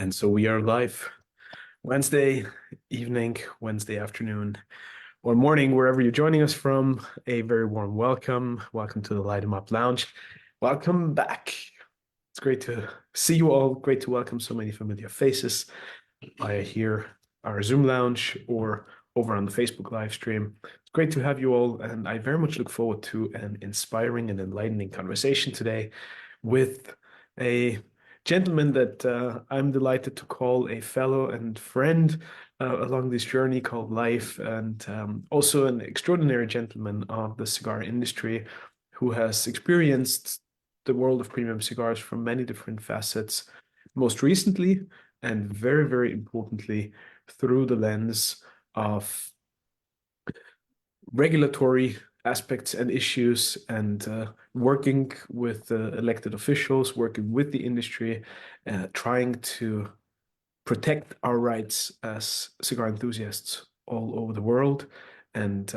And so we are live Wednesday evening, Wednesday afternoon, or morning, wherever you're joining us from. A very warm welcome. Welcome to the Light 'em Up Lounge. Welcome back. It's great to see you all. Great to welcome so many familiar faces via here, our Zoom lounge, or over on the Facebook live stream. It's great to have you all, and I very much look forward to an inspiring and enlightening conversation today with a gentleman that I'm delighted to call a fellow and friend along this journey called life, and also an extraordinary gentleman of the cigar industry who has experienced the world of premium cigars from many different facets, most recently and very, very importantly, through the lens of regulatory aspects and issues and working with elected officials, working with the industry, trying to protect our rights as cigar enthusiasts all over the world. And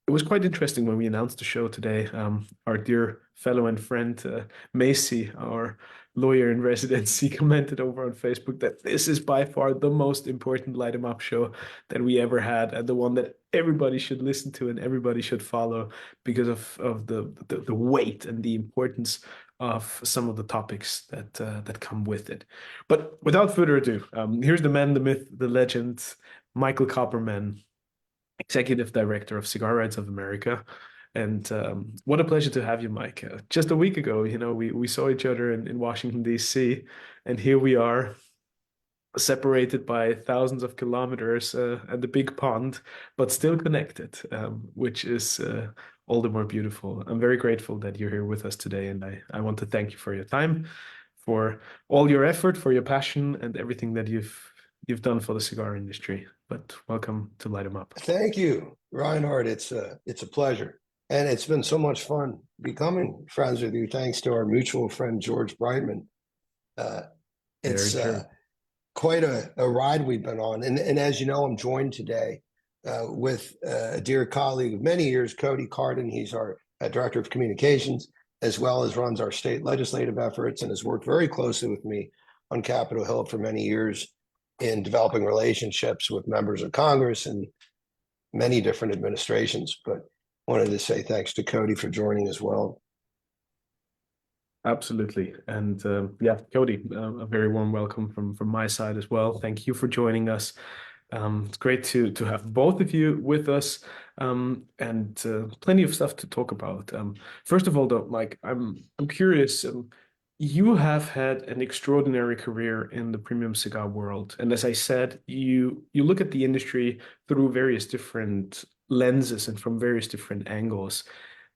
it was quite interesting when we announced the show today. Our dear fellow and friend, Macy, our lawyer in residency, commented over on Facebook that this is by far the most important Light 'em Up show that we ever had, and the one that everybody should listen to and everybody should follow because of the weight and the importance of some of the topics that come with it. But without further ado, here's the man, the myth, the legend, Michael Copperman, Executive Director of Cigar Rights of America. And what a pleasure to have you, Mike. Just a week ago, we saw each other in Washington, D.C., and here we are, separated by thousands of kilometers and the big pond, but still connected, which is all the more beautiful. I'm very grateful that you're here with us today, and I want to thank you for your time, for all your effort, for your passion, and everything that you've done for the cigar industry. But welcome to Light 'em Up. Thank you, Reinhard. It's a pleasure. And it's been so much fun becoming friends with you, thanks to our mutual friend, George Brightman. It's quite a ride we've been on. And as you know, I'm joined today with a dear colleague of many years, Cody Cardin. He's our Director of Communications, as well as runs our state legislative efforts and has worked very closely with me on Capitol Hill for many years in developing relationships with members of Congress and many different administrations. But wanted to say thanks to Cody for joining as well. Absolutely. And yeah, Cody, a very warm welcome from my side as well. Thank you for joining us. It's great to have both of you with us, and plenty of stuff to talk about. First of all, though, Mike, I'm curious. You have had an extraordinary career in the premium cigar world, and as I said, you look at the industry through various different lenses and from various different angles,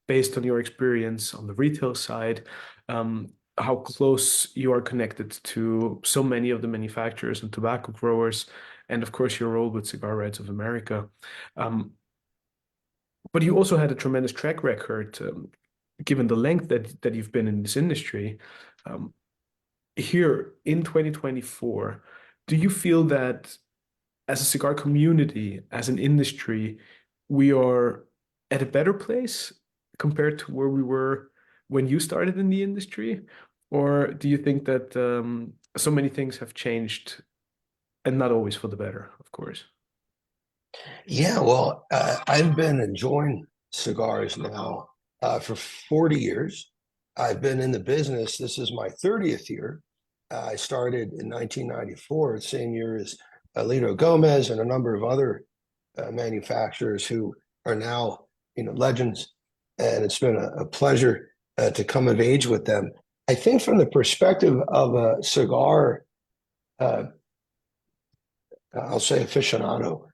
based on your experience on the retail side, how close you are connected to so many of the manufacturers and tobacco growers, and of course your role with Cigar Rights of America. But you also had a tremendous track record, given the length that you've been in this industry. Here in 2024, do you feel that as a cigar community, as an industry, we are at a better place compared to where we were when you started in the industry? Or do you think that so many things have changed, and not always for the better, of course? Yeah, well, I've been enjoying cigars now for 40 years. I've been in the business. This is my 30th year. I started in 1994, the same year as Alito Gomez and a number of other manufacturers who are now, legends. And it's been a pleasure to come of age with them. I think from the perspective of a cigar, I'll say aficionado,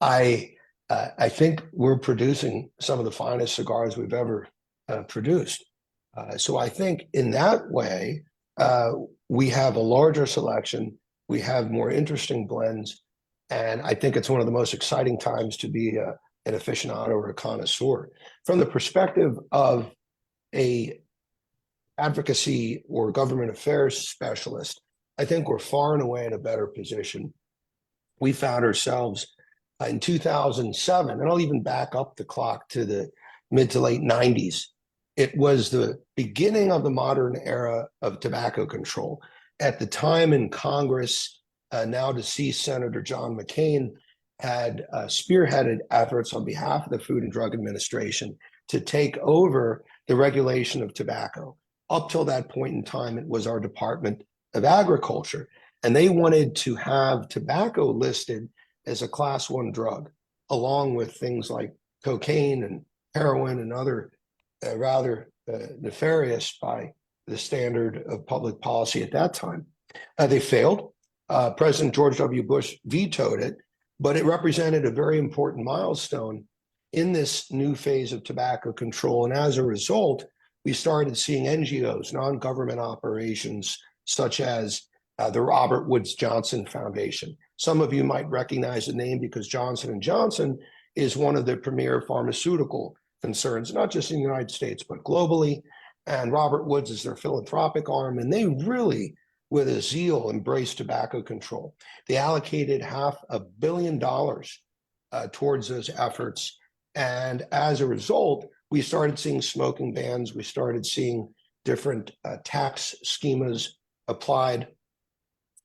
I think we're producing some of the finest cigars we've ever produced. So I think in that way, we have a larger selection, we have more interesting blends, and I think it's one of the most exciting times to be an aficionado or a connoisseur. From the perspective of a advocacy or government affairs specialist, I think we're far and away in a better position. We found ourselves in 2007, and I'll even back up the clock to the mid to late 90s. It was the beginning of the modern era of tobacco control. at the time in Congress, now deceased Senator John McCain had spearheaded efforts on behalf of the Food and Drug Administration to take over the regulation of tobacco. Up till that point in time, it was our Department of Agriculture, and they wanted to have tobacco listed as a Class 1 drug, along with things like cocaine and heroin and other rather nefarious by the standard of public policy at that time. They failed. President George W. Bush vetoed it, but it represented a very important milestone in this new phase of tobacco control. And as a result, we started seeing NGOs, non-government operations, such as the Robert Woods Johnson Foundation. Some of you might recognize the name because Johnson & Johnson is one of the premier pharmaceutical concerns, not just in the United States, but globally. And Robert Woods is their philanthropic arm, and they really, with a zeal, embraced tobacco control. They allocated $500 million towards those efforts. And as a result, we started seeing smoking bans. We started seeing different tax schemas applied.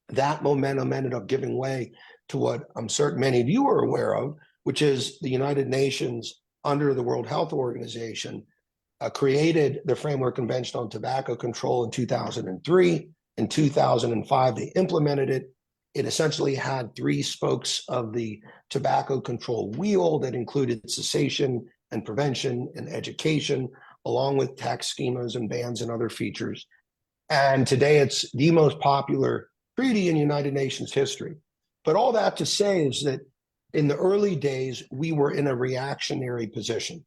That momentum ended up giving way to what I'm certain many of you are aware of, which is the United Nations, under the World Health Organization, created the Framework Convention on Tobacco Control in 2003. In 2005, they implemented it. It essentially had three spokes of the tobacco control wheel that included cessation and prevention and education, along with tax schemas and bans and other features. And today it's the most popular treaty in United Nations history. But all that to say is that in the early days, we were in a reactionary position.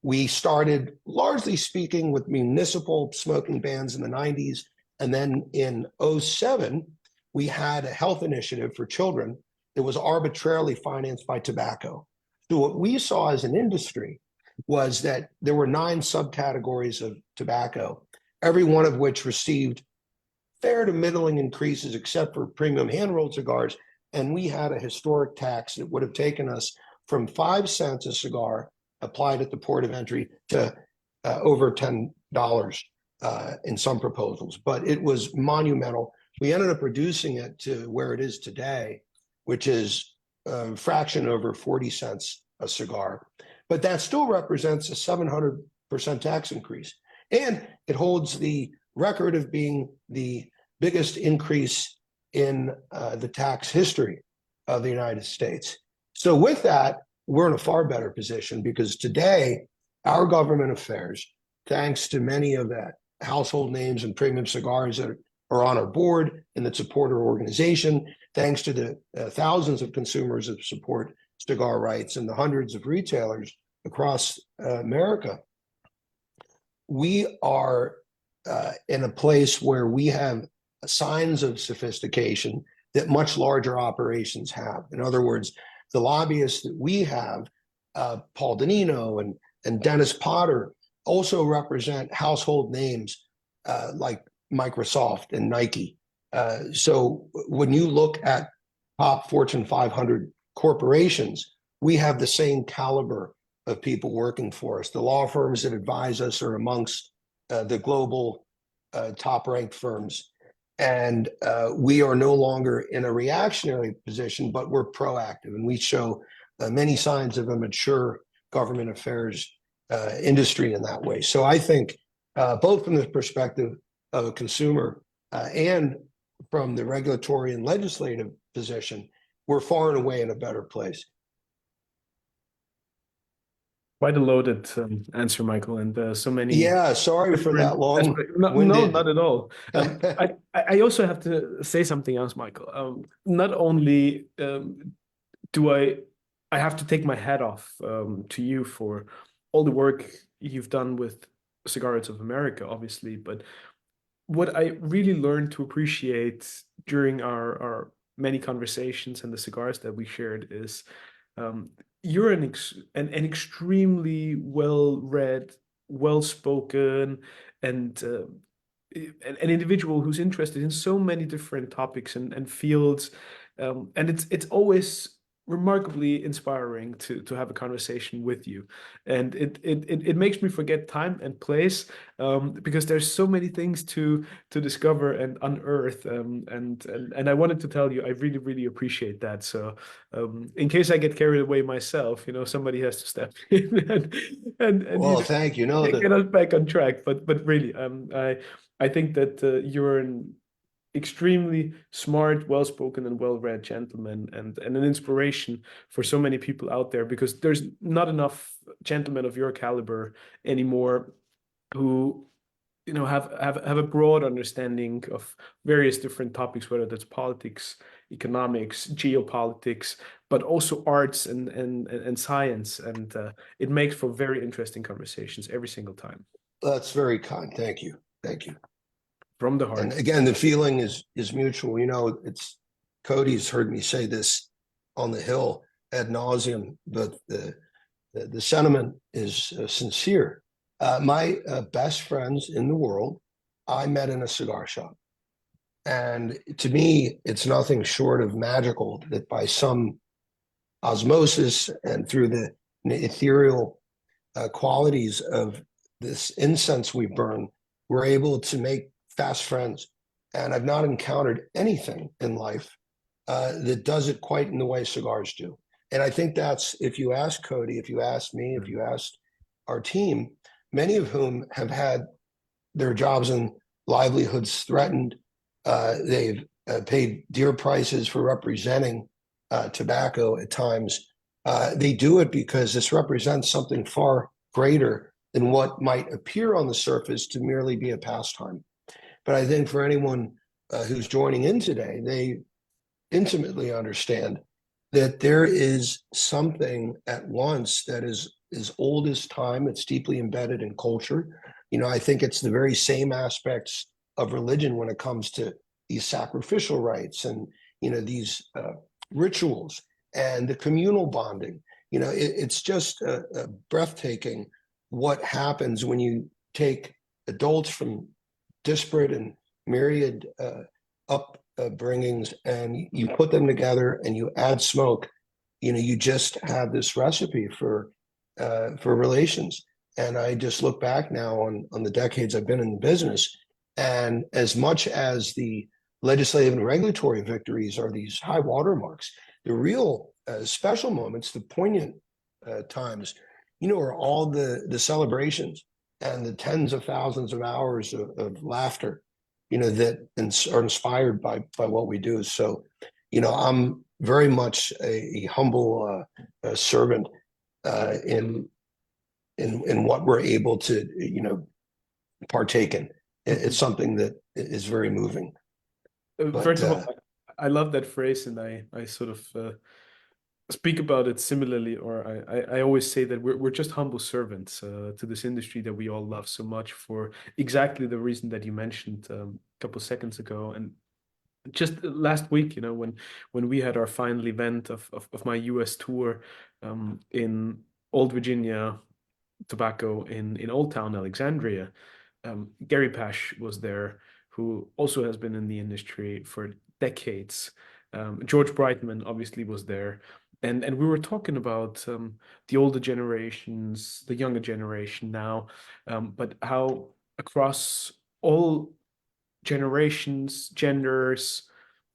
We started, largely speaking, with municipal smoking bans in the 90s. And then in 2007, we had a health initiative for children that was arbitrarily financed by tobacco. So what we saw as an industry was that there were 9 subcategories of tobacco, every one of which received fair to middling increases, except for premium hand-rolled cigars. And we had a historic tax that would have taken us from 5 cents a cigar applied at the port of entry to over $10 in some proposals. But it was monumental. We ended up reducing it to where it is today, which is a fraction over 40 cents a cigar. But that still represents a 700% tax increase. And it holds the record of being the biggest increase in the tax history of the United States. So with that, we're in a far better position, because today our government affairs, thanks to many of the household names and premium cigars that are on our board and that support our organization, thanks to the thousands of consumers that support cigar rights and the hundreds of retailers across America, we are in a place where we have signs of sophistication that much larger operations have. In other words, the lobbyists that we have, Paul Danino and Dennis Potter, also represent household names like Microsoft and Nike. So when you look at top Fortune 500 corporations, we have the same caliber of people working for us. The law firms that advise us are amongst the global top-ranked firms. And we are no longer in a reactionary position, but we're proactive, and we show many signs of a mature government affairs industry in that way. So I think both from the perspective of a consumer and from the regulatory and legislative position, we're far and away in a better place. Quite a loaded answer, Michael, and so many. Yeah, sorry for that long. No, not at all. I also have to say something else, Michael. Not only do I have to take my hat off to you for all the work you've done with Cigars of America, obviously, but what I really learned to appreciate during our many conversations and the cigars that we shared is you're an extremely well-read, well-spoken, and an individual who's interested in so many different topics and fields. And it's always remarkably inspiring to have a conversation with you, and it makes me forget time and place, because there's so many things to discover and unearth, and I wanted to tell you I really really appreciate that. So in case I get carried away myself, somebody has to step in and Well, thank you. No, get us back on track. But really, I think that you're an extremely smart, well-spoken, and well-read gentleman, and an inspiration for so many people out there, because there's not enough gentlemen of your caliber anymore who have a broad understanding of various different topics, whether that's politics, economics, geopolitics, but also arts and science, and it makes for very interesting conversations every single time. that's very kind. Thank you. Thank you. From the And heart. again, the feeling is mutual. It's Cody's heard me say this on the Hill ad nauseum, but the sentiment is sincere. My best friends in the world, I met in a cigar shop. And to me, it's nothing short of magical that by some osmosis and through the ethereal qualities of this incense we burn, we're able to make fast friends. And I've not encountered anything in life that does it quite in the way cigars do. And I think that's, if you ask Cody, if you ask me, if you asked our team, many of whom have had their jobs and livelihoods threatened, they've paid dear prices for representing tobacco at times. They do it because this represents something far greater than what might appear on the surface to merely be a pastime. But I think for anyone who's joining in today, they intimately understand that there is something at once that is as old as time. It's deeply embedded in culture. I think it's the very same aspects of religion when it comes to these sacrificial rites and these rituals and the communal bonding. It's just breathtaking what happens when you take adults from disparate and myriad upbringings and you put them together and you add smoke. You just have this recipe for relations. And I just look back now on the decades I've been in the business, and as much as the legislative and regulatory victories are these high watermarks, the real special moments, the poignant times, are all the celebrations and the tens of thousands of hours of laughter, that are inspired by what we do. So, I'm very much a humble servant in what we're able to, partake in. It's something that is very moving. But First of all, I love that phrase, and I sort of speak about it similarly, or I always say that we're just humble servants to this industry that we all love so much, for exactly the reason that you mentioned a couple seconds ago. And just last week, when we had our final event of my US tour, in Old Virginia Tobacco in Old Town Alexandria, Gary Pash was there, who also has been in the industry for decades. George Brightman obviously was there, and we were talking about the older generations, the younger generation now, but how across all generations, genders,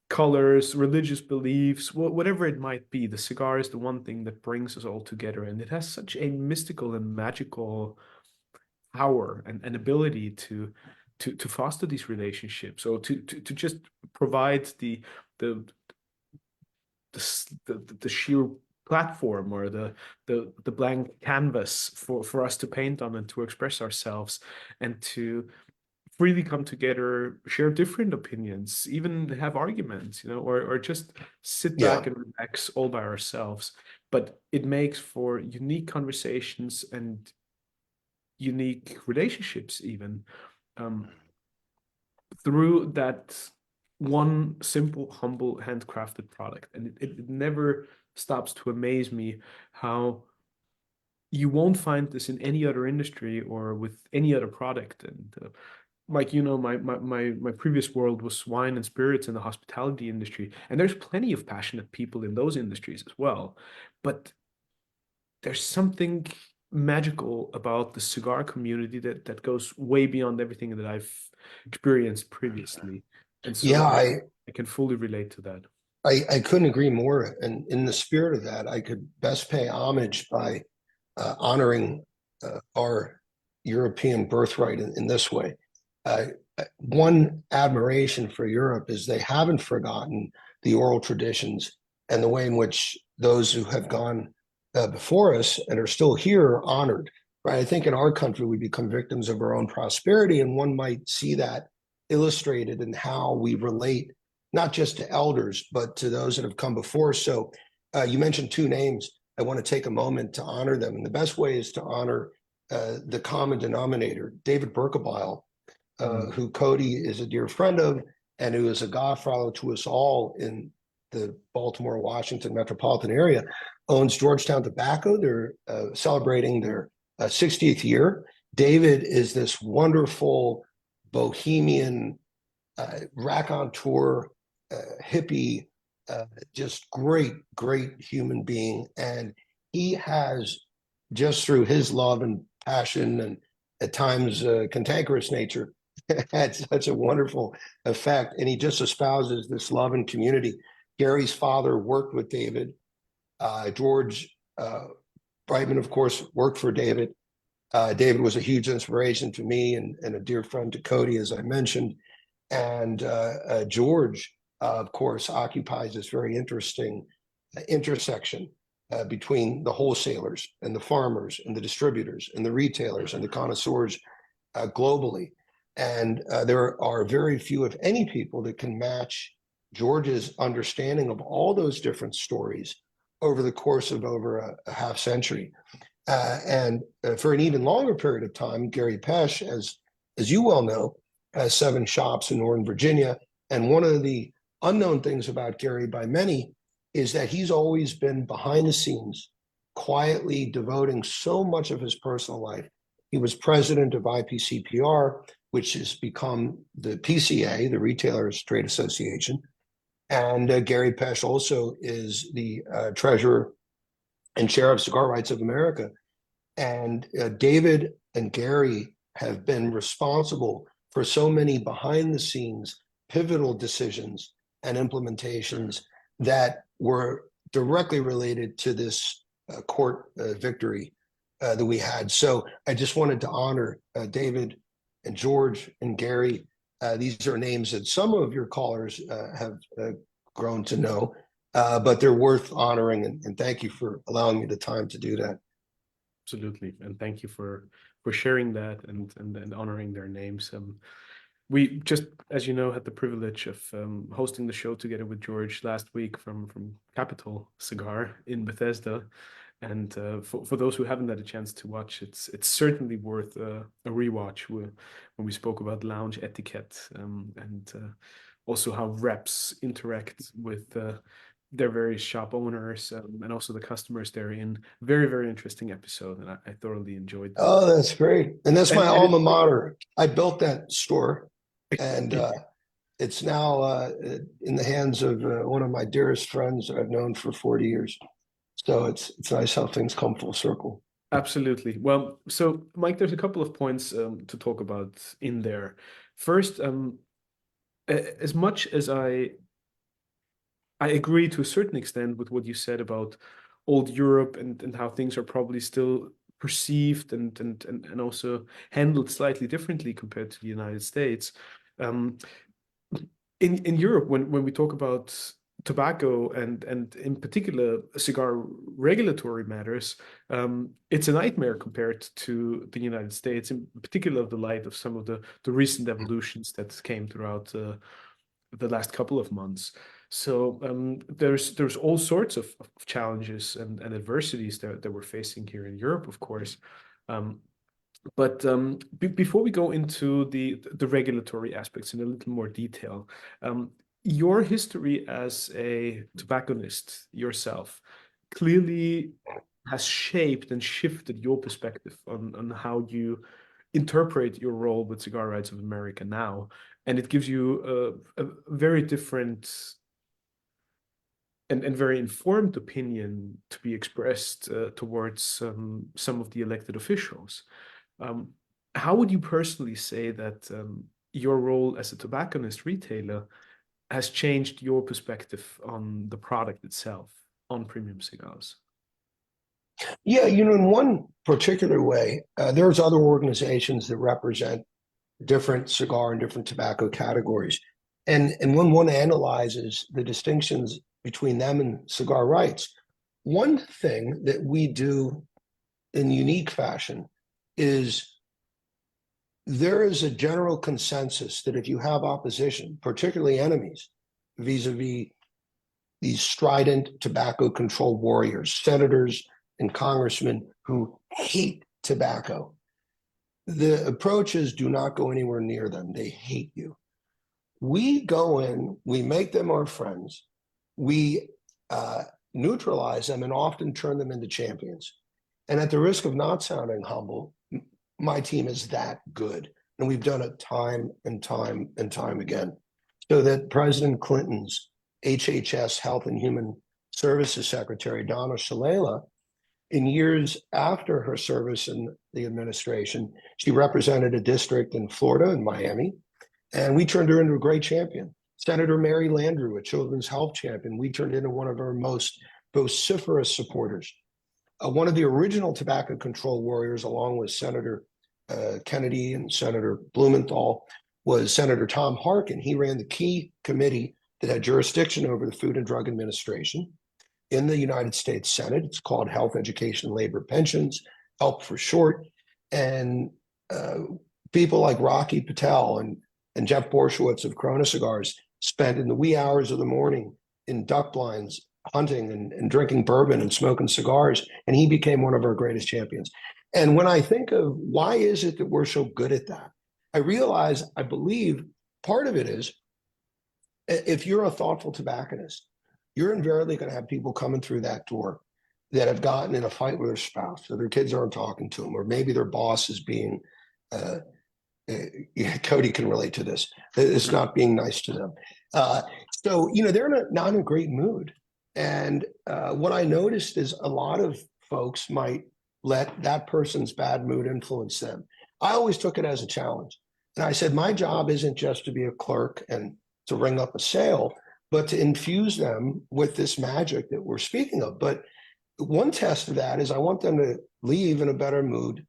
colors, religious beliefs, whatever it might be, the cigar is the one thing that brings us all together, and it has such a mystical and magical power and ability to foster these relationships, or to just provide the the sheer platform, or the blank canvas for us to paint on and to express ourselves, and to freely come together, share different opinions, even have arguments, or just sit yeah, back and relax all by ourselves. But it makes for unique conversations and unique relationships, even um, through that one simple, humble, handcrafted product. And it never stops to amaze me how you won't find this in any other industry or with any other product. And Mike, my previous world was wine and spirits in the hospitality industry, and there's plenty of passionate people in those industries as well. But there's something magical about the cigar community that goes way beyond everything that I've experienced previously. And Yeah, so I can fully relate to that. I couldn't agree more. And in the spirit of that, I could best pay homage by honoring our European birthright in this way. Uh, One admiration for Europe is they haven't forgotten the oral traditions and the way in which those who have gone before us and are still here are honored. Right? I think in our country we become victims of our own prosperity, and one might see that illustrated in how we relate not just to elders but to those that have come before. So you mentioned two names. I want to take a moment to honor them, and the best way is to honor the common denominator, David Berkebile, Mm. who Cody is a dear friend of, and who is a godfather to us all in the Baltimore, Washington metropolitan area, owns Georgetown Tobacco. They're celebrating their 60th year. David is this wonderful bohemian, raconteur, hippie, just great human being. And he has, just through his love and passion and at times cantankerous nature, had such a wonderful effect. And he just espouses this love and community. Gary's father worked with David. George Brightman, of course, worked for David. David was a huge inspiration to me and a dear friend to Cody, as I mentioned. And George, of course, occupies this very interesting intersection between the wholesalers and the farmers and the distributors and the retailers and the connoisseurs globally. And there are very few, if any, people that can match George's understanding of all those different stories over the course of over a half century. And for an even longer period of time, Gary Pesch, as you well know, has 7 shops in Northern Virginia. And one of the unknown things about Gary by many is that he's always been behind the scenes, quietly devoting so much of his personal life. He was president of IPCPR, which has become the PCA, the Retailers Trade Association. And Gary Pesch also is the treasurer and chair of Cigar Rights of America. And David and Gary have been responsible for so many behind the scenes pivotal decisions and implementations that were directly related to this court victory that we had. So I just wanted to honor David and George and Gary. These are names that some of your callers have grown to know, but they're worth honoring. And thank you for allowing me the time to do that. Absolutely. And thank you for sharing that and honoring their names. We just, as you know, had the privilege of hosting the show together with George last week from Capital Cigar in Bethesda. And for those who haven't had a chance to watch, it's certainly worth a rewatch when we spoke about lounge etiquette and also how reps interact with their various shop owners and also the customers they're in. Very, very interesting episode, and I thoroughly enjoyed that. Oh, that's great. And that's my And alma mater. I built that store, and it's now in the hands of one of my dearest friends that I've known for 40 years. So it's nice how things come full circle. Absolutely. Well, so Mike, there's a couple of points to talk about in there. First, as much as I agree to a certain extent with what you said about old Europe and how things are probably still perceived and also handled slightly differently compared to the United States. Um, in Europe, when we talk about tobacco and in particular cigar regulatory matters, it's a nightmare compared to the United States, in particular of the light of some of the recent evolutions that came throughout the last couple of months. So there's all sorts of challenges and adversities that we're facing here in Europe, of course. Um, but before we go into the regulatory aspects in a little more detail, your history as a tobacconist yourself clearly has shaped and shifted your perspective on how you interpret your role with Cigar Rights of America now, and it gives you a very different and very informed opinion to be expressed towards some of the elected officials. How would you personally say that your role as a tobacconist retailer has changed your perspective on the product itself, on premium cigars? Yeah, in one particular way, there's other organizations that represent different cigar and different tobacco categories. And when one analyzes the distinctions between them and cigar rights, one thing that we do in unique fashion is there is a general consensus that if you have opposition, particularly enemies, vis-a-vis these strident tobacco control warriors, senators and congressmen who hate tobacco, the approach is do not go anywhere near them. They hate you. We go in, we make them our friends, we neutralize them and often turn them into champions. And at the risk of not sounding humble, my team is that good. And we've done it time and time and time again. So that President Clinton's HHS, Health and Human Services Secretary, Donna Shalala, in years after her service in the administration, she represented a district in Florida and Miami, and we turned her into a great champion. Senator Mary Landrieu, a children's health champion, we turned into one of our most vociferous supporters. One of the original tobacco control warriors, along with Senator Kennedy and Senator Blumenthal, was Senator Tom Harkin. He ran the key committee that had jurisdiction over the Food and Drug Administration in the United States Senate. It's called Health, Education, Labor, Pensions, HELP for short. And people like Rocky Patel and Jeff Borshowitz of Corona Cigars spent in the wee hours of the morning in duck blinds hunting and drinking bourbon and smoking cigars, and he became one of our greatest champions. And when I think of why is it that we're so good at that, I realize, I believe part of it is if you're a thoughtful tobacconist, you're invariably going to have people coming through that door that have gotten in a fight with their spouse, or their kids aren't talking to them, or maybe their boss is being, Cody can relate to this, it's not being nice to them. So, they're not in a great mood. And what I noticed is a lot of folks might let that person's bad mood influence them. I always took it as a challenge. And I said, my job isn't just to be a clerk and to ring up a sale, but to infuse them with this magic that we're speaking of. But one test of that is I want them to leave in a better mood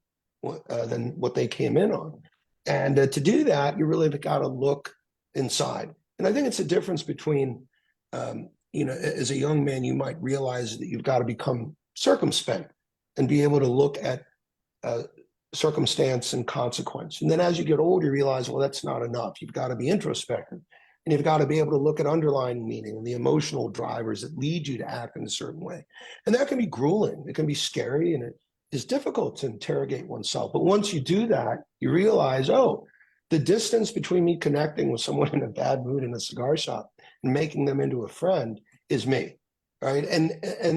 than what they came in on. And to do that, you really got to look inside. And I think it's a difference between, as a young man, you might realize that you've got to become circumspect and be able to look at circumstance and consequence. And then as you get older, you realize, well, that's not enough. You've got to be introspective. And you've got to be able to look at underlying meaning and the emotional drivers that lead you to act in a certain way. And that can be grueling. It can be scary, and it is difficult to interrogate oneself. But once you do that, you realize, oh, the distance between me connecting with someone in a bad mood in a cigar shop and making them into a friend is me, right? And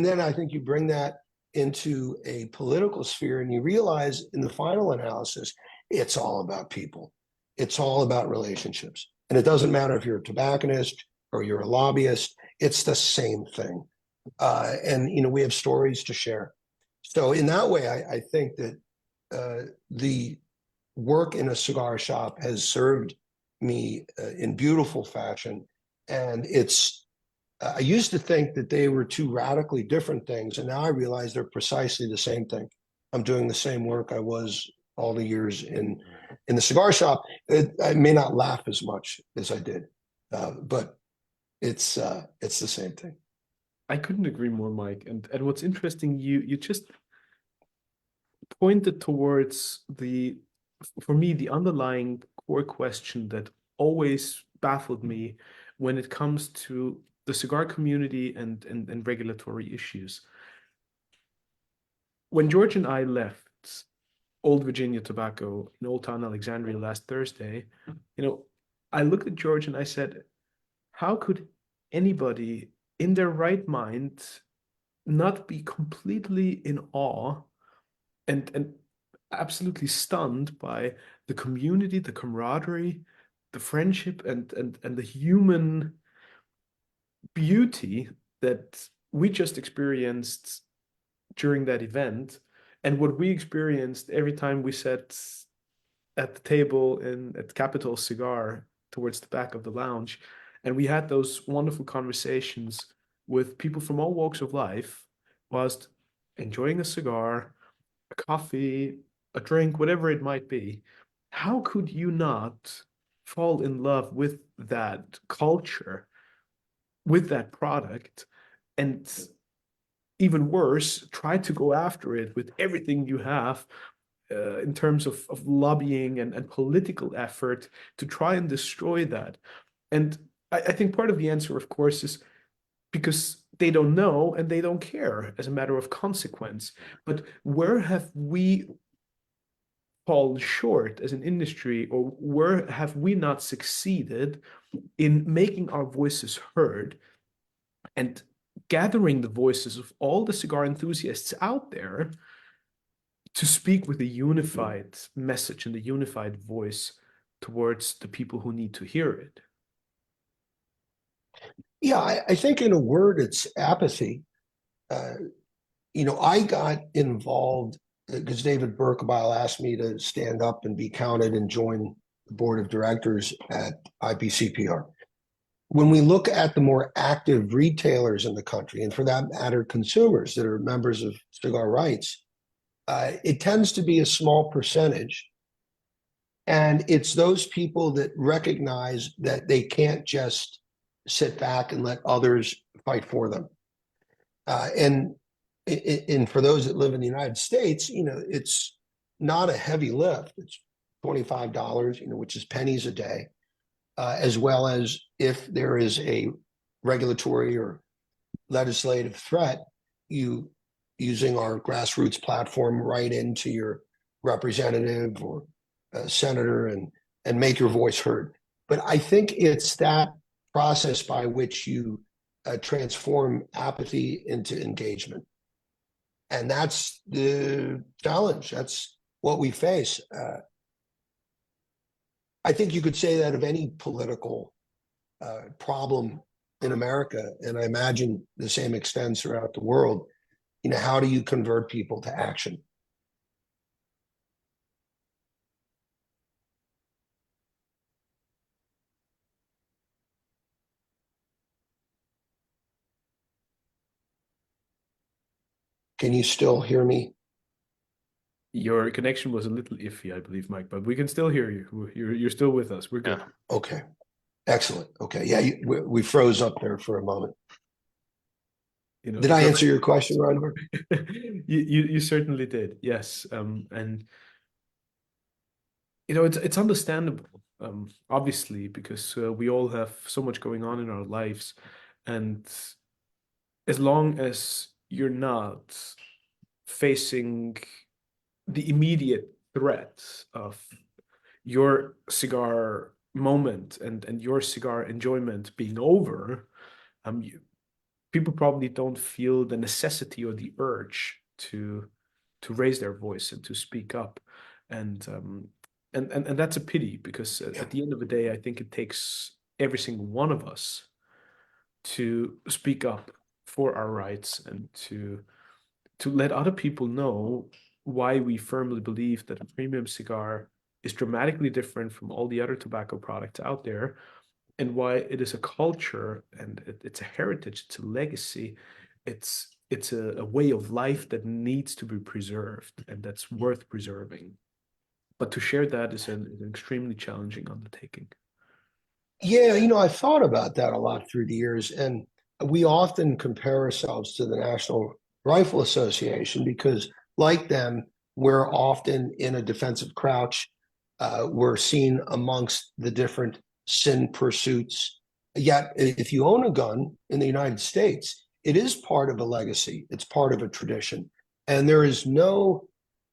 then I think you bring that into a political sphere, and you realize in the final analysis, it's all about people. It's all about relationships. And it doesn't matter if you're a tobacconist or you're a lobbyist, it's the same thing. And we have stories to share. So in that way, I think that the work in a cigar shop has served me in beautiful fashion. And I used to think that they were two radically different things, and now I realize they're precisely the same thing. I'm doing the same work I was all the years in the cigar shop. I may not laugh as much as I did, but it's the same thing. I couldn't agree more, Mike. And what's interesting, you just pointed towards for me, the underlying core question that always baffled me when it comes to the cigar community and regulatory issues. When George and I left Old Virginia Tobacco in Old Town Alexandria last Thursday, I looked at George and I said, how could anybody in their right mind not be completely in awe and absolutely stunned by the community, the camaraderie, the friendship, and the human beauty that we just experienced during that event, and what we experienced every time we sat at the table in at Capital Cigar towards the back of the lounge, and we had those wonderful conversations with people from all walks of life, whilst enjoying a cigar, a coffee, a drink, whatever it might be. How could you not fall in love with that culture, with that product, and even worse, try to go after it with everything you have in terms of lobbying and political effort to try and destroy that? And I think part of the answer, of course, is because they don't know and they don't care as a matter of consequence. But where have we fallen short as an industry, or where have we not succeeded in making our voices heard and gathering the voices of all the cigar enthusiasts out there to speak with a unified message and a unified voice towards the people who need to hear it? Yeah, I think in a word, it's apathy. Uh, I got involved because David Berkebile asked me to stand up and be counted and join the board of directors at IPCPR. When we look at the more active retailers in the country, and for that matter, consumers that are members of Cigar Rights, it tends to be a small percentage. And it's those people that recognize that they can't just sit back and let others fight for them. And for those that live in the United States, it's not a heavy lift. It's $25, which is pennies a day, as well as if there is a regulatory or legislative threat, you using our grassroots platform right into your representative or senator and make your voice heard. But I think it's that process by which you transform apathy into engagement. And that's the challenge. That's what we face. I think you could say that of any political problem in America, and I imagine the same extends throughout the world. How do you convert people to action? Can you still hear me? Your connection was a little iffy, I believe, Mike, but we can still hear you. You're still with us. We're good. Yeah. Okay. Excellent. Okay. Yeah, we froze up there for a moment. Did I answer your question, Reinhard? You certainly did. Yes. And it's understandable, obviously, because we all have so much going on in our lives, and as long as you're not facing the immediate threat of your cigar moment and your cigar enjoyment being over, people probably don't feel the necessity or the urge to raise their voice and to speak up, and and that's a pity, because at the end of the day, I think it takes every single one of us to speak up for our rights and to let other people know why we firmly believe that a premium cigar is dramatically different from all the other tobacco products out there, and why it is a culture and it's a heritage, it's a legacy, it's a way of life that needs to be preserved and that's worth preserving. But to share that is an extremely challenging undertaking. Yeah, I thought about that a lot through the years, and we often compare ourselves to the National Rifle Association because, like them, we're often in a defensive crouch. We're seen amongst the different sin pursuits. Yet, if you own a gun in the United States, it is part of a legacy, it's part of a tradition. And there is no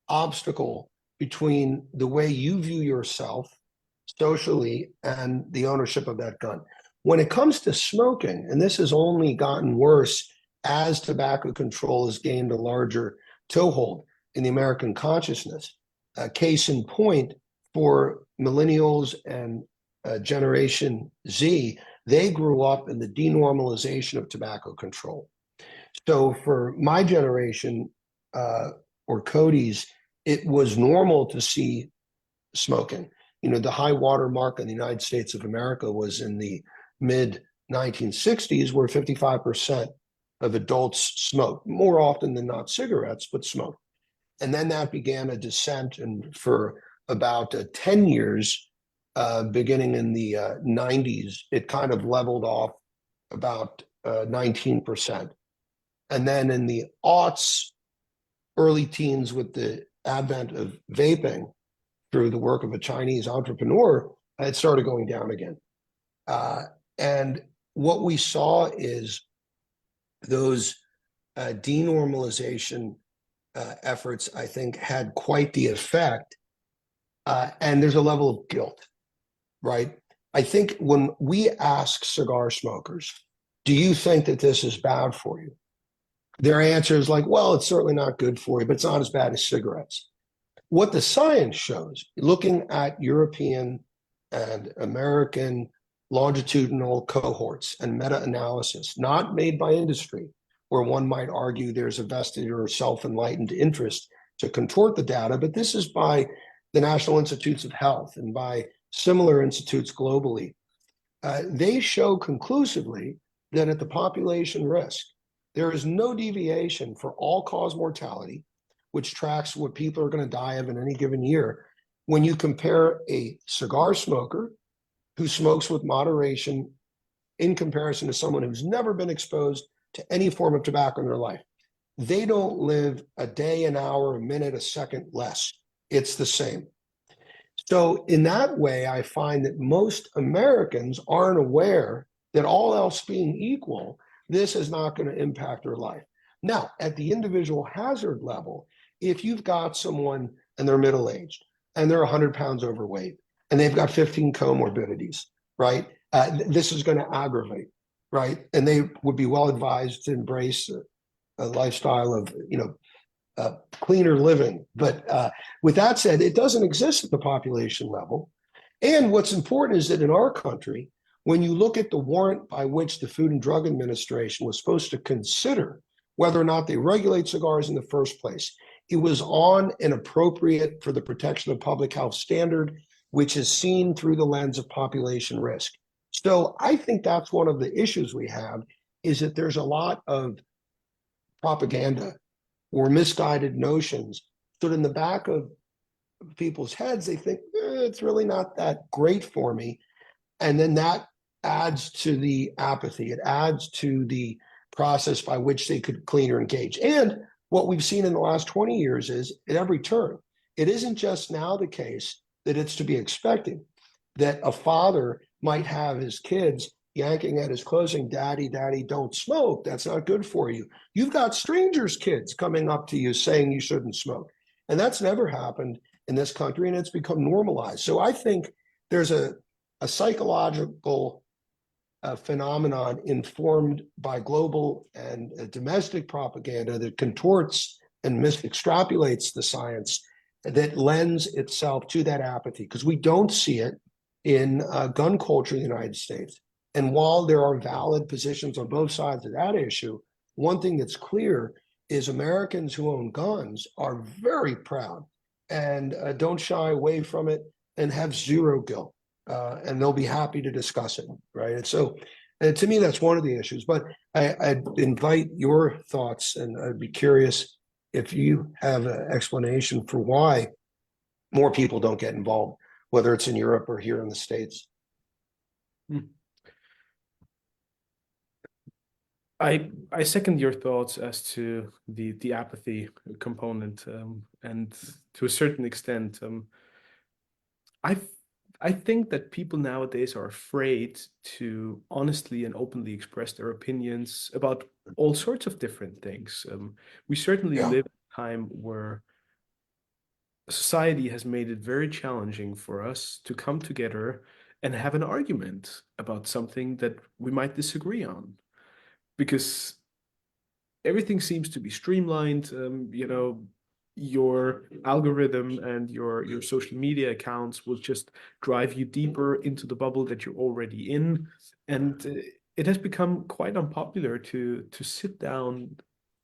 obstacle between the way you view yourself socially and the ownership of that gun. When it comes to smoking, and this has only gotten worse as tobacco control has gained a larger toehold in the American consciousness, case in point for millennials and Generation Z, they grew up in the denormalization of tobacco control. So for my generation, or Cody's, it was normal to see smoking. You know, the high water mark in the United States of America was in the mid 1960s, where 55% of adults smoked, more often than not cigarettes, but smoked. And then that began a descent, and for about 10 years, beginning in the 90s, it kind of leveled off about 19%. And then in the aughts, early teens, with the advent of vaping through the work of a Chinese entrepreneur, it started going down again. And what we saw is those denormalization efforts, I think, had quite the effect. And there's a level of guilt, right? I think when we ask cigar smokers, do you think that this is bad for you? Their answer is like, well, it's certainly not good for you, but it's not as bad as cigarettes. What the science shows, looking at European and American longitudinal cohorts and meta-analysis, not made by industry, where one might argue there's a vested or self-enlightened interest to contort the data, but this is by the National Institutes of Health and by similar institutes globally. They show conclusively that at the population risk, there is no deviation for all-cause mortality, which tracks what people are going to die of in any given year, when you compare a cigar smoker who smokes with moderation in comparison to someone who's never been exposed to any form of tobacco in their life. They don't live a day, an hour, a minute, a second less. It's the same. So in that way, I find that most Americans aren't aware that, all else being equal, this is not going to impact their life. Now, at the individual hazard level, if you've got someone and they're middle-aged and they're 100 pounds overweight and they've got 15 comorbidities, right? This is going to aggravate, right? And they would be well advised to embrace a lifestyle of, cleaner living. But with that said, it doesn't exist at the population level. And what's important is that in our country, when you look at the warrant by which the Food and Drug Administration was supposed to consider whether or not they regulate cigars in the first place, it was on an appropriate for the protection of public health standard, which is seen through the lens of population risk. So I think that's one of the issues we have, is that there's a lot of propaganda or misguided notions. So in the back of people's heads, they think, it's really not that great for me. And then that adds to the apathy. It adds to the process by which they could clean or engage. And what we've seen in the last 20 years is, at every turn, it isn't just now the case that it's to be expected that a father might have his kids yanking at his clothes saying, daddy, don't smoke. That's not good for you. You've got strangers' kids coming up to you saying you shouldn't smoke. And that's never happened in this country, and it's become normalized. So I think there's a psychological phenomenon informed by global and domestic propaganda that contorts and extrapolates the science, that lends itself to that apathy, because we don't see it in gun culture in the United States. And while there are valid positions on both sides of that issue, one thing that's clear is Americans who own guns are very proud and don't shy away from it and have zero guilt. And they'll be happy to discuss it, right? And so to me, that's one of the issues. But I'd invite your thoughts, and I'd be curious if you have an explanation for why more people don't get involved, whether it's in Europe or here in the States. I second your thoughts as to the apathy component, and to a certain extent, I think that people nowadays are afraid to honestly and openly express their opinions about all sorts of different things. We certainly live in a time where society has made it very challenging for us to come together and have an argument about something that we might disagree on, because everything seems to be streamlined. your algorithm and your social media accounts will just drive you deeper into the bubble that you're already in, and it has become quite unpopular to sit down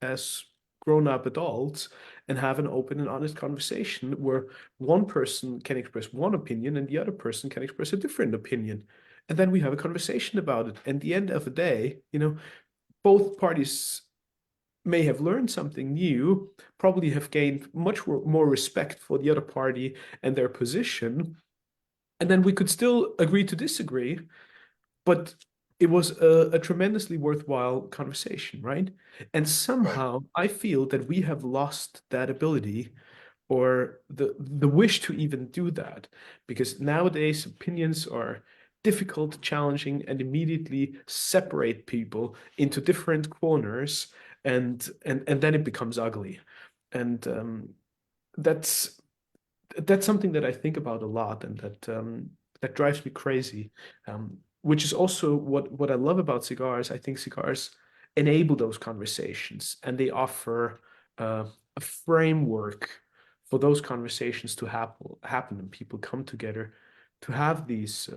as grown-up adults and have an open and honest conversation where one person can express one opinion and the other person can express a different opinion, and then we have a conversation about it. And at the end of the day, both parties may have learned something new, probably have gained much more respect for the other party and their position. And then we could still agree to disagree, but it was a tremendously worthwhile conversation, right? And Right. somehow I feel that we have lost that ability or the wish to even do that, because nowadays opinions are difficult, challenging, and immediately separate people into different corners, and then it becomes ugly. And that's that's something that I think about a lot, and that drives me crazy. Which is also what I love about cigars. I think cigars enable those conversations, and they offer a framework for those conversations to happen, and people come together to have these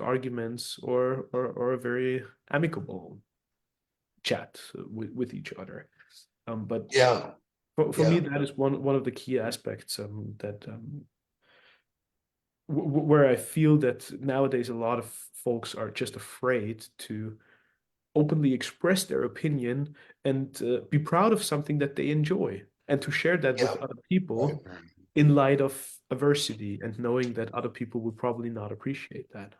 arguments or a very amicable chat with each other. But Yeah. for me, Yeah. that is one of the key aspects that where I feel that nowadays a lot of folks are just afraid to openly express their opinion and be proud of something that they enjoy and to share that Yeah. with other Right. people in light of adversity and knowing that other people will probably not appreciate that.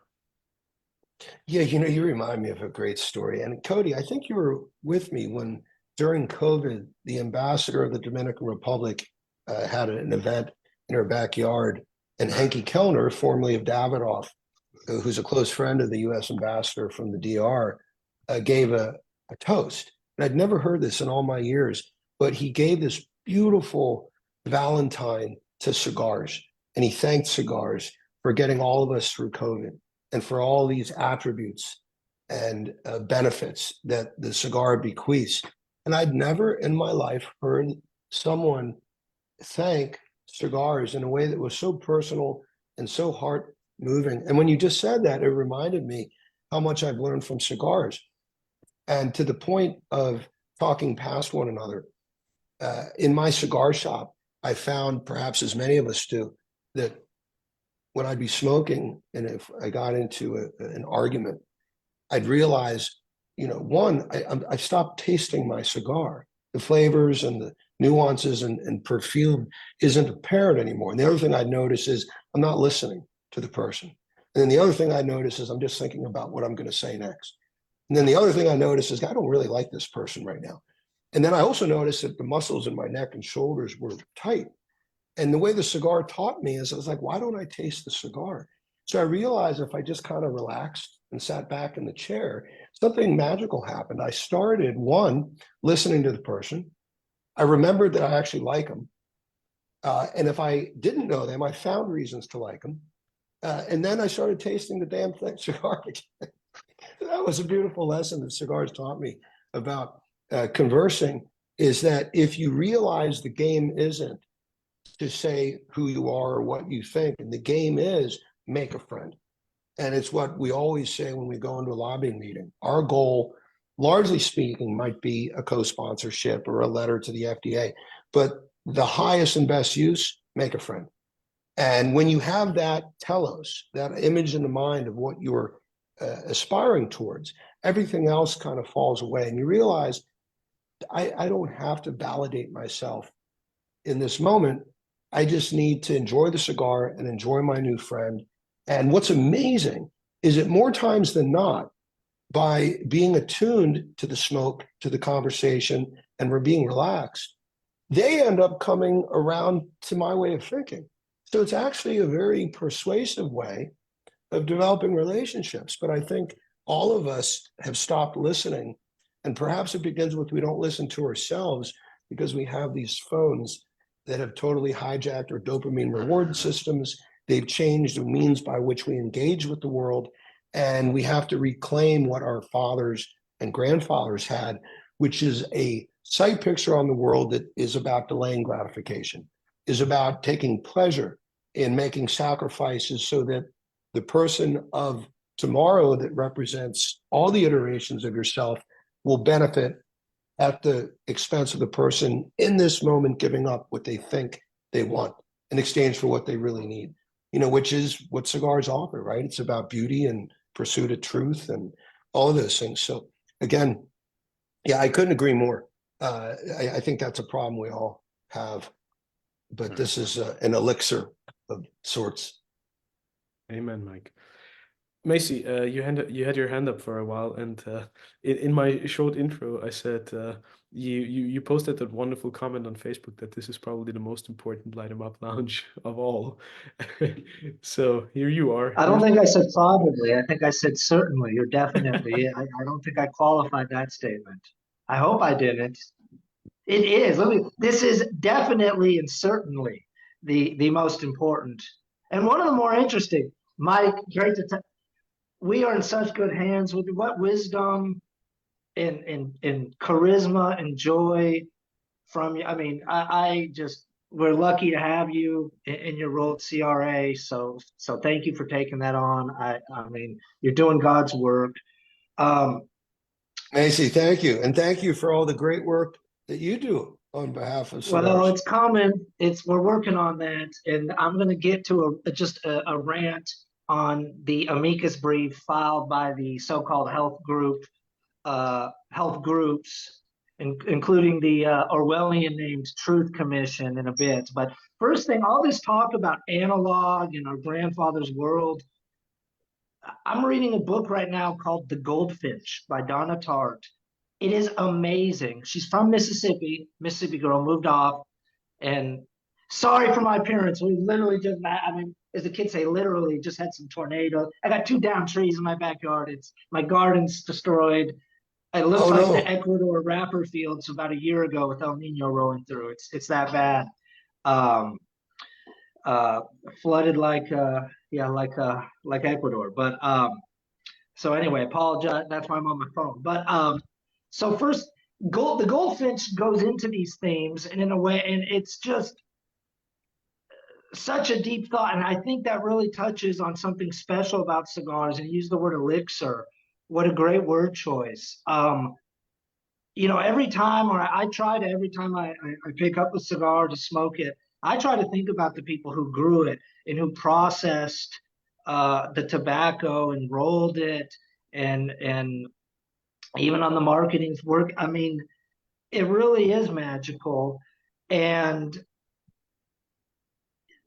Yeah, you remind me of a great story. And Cody, I think you were with me when during COVID, the ambassador of the Dominican Republic had an event in her backyard, and Henke Kellner, formerly of Davidoff, who's a close friend of the U.S. ambassador from the DR, gave a toast. And I'd never heard this in all my years, but he gave this beautiful Valentine to cigars, and he thanked cigars for getting all of us through COVID and for all these attributes and benefits that the cigar bequeaths. And I'd never in my life heard someone thank cigars in a way that was so personal and so heart moving. And when you just said that, it reminded me how much I've learned from cigars. And to the point of talking past one another, in my cigar shop, I found, perhaps as many of us do, that when I'd be smoking and if I got into an argument, I'd realize, one, I stopped tasting my cigar. The flavors and the nuances and perfume isn't apparent anymore. And the other thing I'd notice is I'm not listening to the person. And then the other thing I notice is I'm just thinking about what I'm going to say next. And then the other thing I notice is I don't really like this person right now. And then I also noticed that the muscles in my neck and shoulders were tight. And the way the cigar taught me is I was like, why don't I taste the cigar? So I realized if I just kind of relaxed and sat back in the chair, something magical happened. I started, one, listening to the person. I remembered that I actually like them. And if I didn't know them, I found reasons to like them. And then I started tasting the damn thing cigar again. That was a beautiful lesson that cigars taught me about conversing, is that if you realize the game isn't to say who you are or what you think, and the game is make a friend. And it's what we always say when we go into a lobbying meeting. Our goal, largely speaking, might be a co-sponsorship or a letter to the FDA, but the highest and best use, make a friend. And when you have that telos, that image in the mind of what you're aspiring towards, everything else kind of falls away. And you realize I don't have to validate myself in this moment. I just need to enjoy the cigar and enjoy my new friend. And what's amazing is that more times than not, by being attuned to the smoke, to the conversation, and we're being relaxed, they end up coming around to my way of thinking. So it's actually a very persuasive way of developing relationships. But I think all of us have stopped listening. And perhaps it begins with we don't listen to ourselves because we have these phones that have totally hijacked our dopamine reward systems. They've changed the means by which we engage with the world. And we have to reclaim what our fathers and grandfathers had, which is a sight picture on the world that is about delaying gratification, is about taking pleasure in making sacrifices so that the person of tomorrow that represents all the iterations of yourself will benefit at the expense of the person in this moment giving up what they think they want in exchange for what they really need, which is what cigars offer, right? It's about beauty and pursuit of truth and all of those things. So again, yeah, I couldn't agree more. I think that's a problem we all have, but this is an elixir of sorts. Amen, Mike. Macy, you had your hand up for a while, and in my short intro, I said you posted that wonderful comment on Facebook that this is probably the most important light 'em up lounge of all. So here you are. I don't think I said probably. I think I said certainly or definitely. I don't think I qualified that statement. I hope I didn't. It is. This is definitely and certainly the most important and one of the more interesting. Mike, great to we are in such good hands with what wisdom and charisma and joy from you. I mean, I just we're lucky to have you in your role at CRA. So thank you for taking that on. I mean, you're doing God's work. Macy, thank you, and thank you for all the great work that you do on behalf of cigars. Well, it's coming. We're working on that, and I'm going to get to a rant on the amicus brief filed by the so-called health groups, including the Orwellian named Truth Commission in a bit. But first thing, all this talk about analog and our grandfather's world. I'm reading a book right now called The Goldfinch by Donna Tartt. It is amazing. She's from Mississippi girl, moved off. And sorry for my appearance. We literally just, I mean, as the kids say, literally just had some tornadoes. I got 2 down trees in my backyard. My garden's destroyed. It looks like the Ecuador wrapper fields about a year ago with El Nino rolling through. It's that bad. Flooded like Ecuador. But so anyway, apologize. That's why I'm on my phone. But so first, the Goldfinch goes into these themes, and in a way, and it's just such a deep thought, and I think that really touches on something special about cigars. And use the word elixir. What a great word choice. Every time, or I try to, every time I pick up a cigar to smoke it, I try to think about the people who grew it and who processed the tobacco and rolled it, and even on the marketing work. I mean, it really is magical, and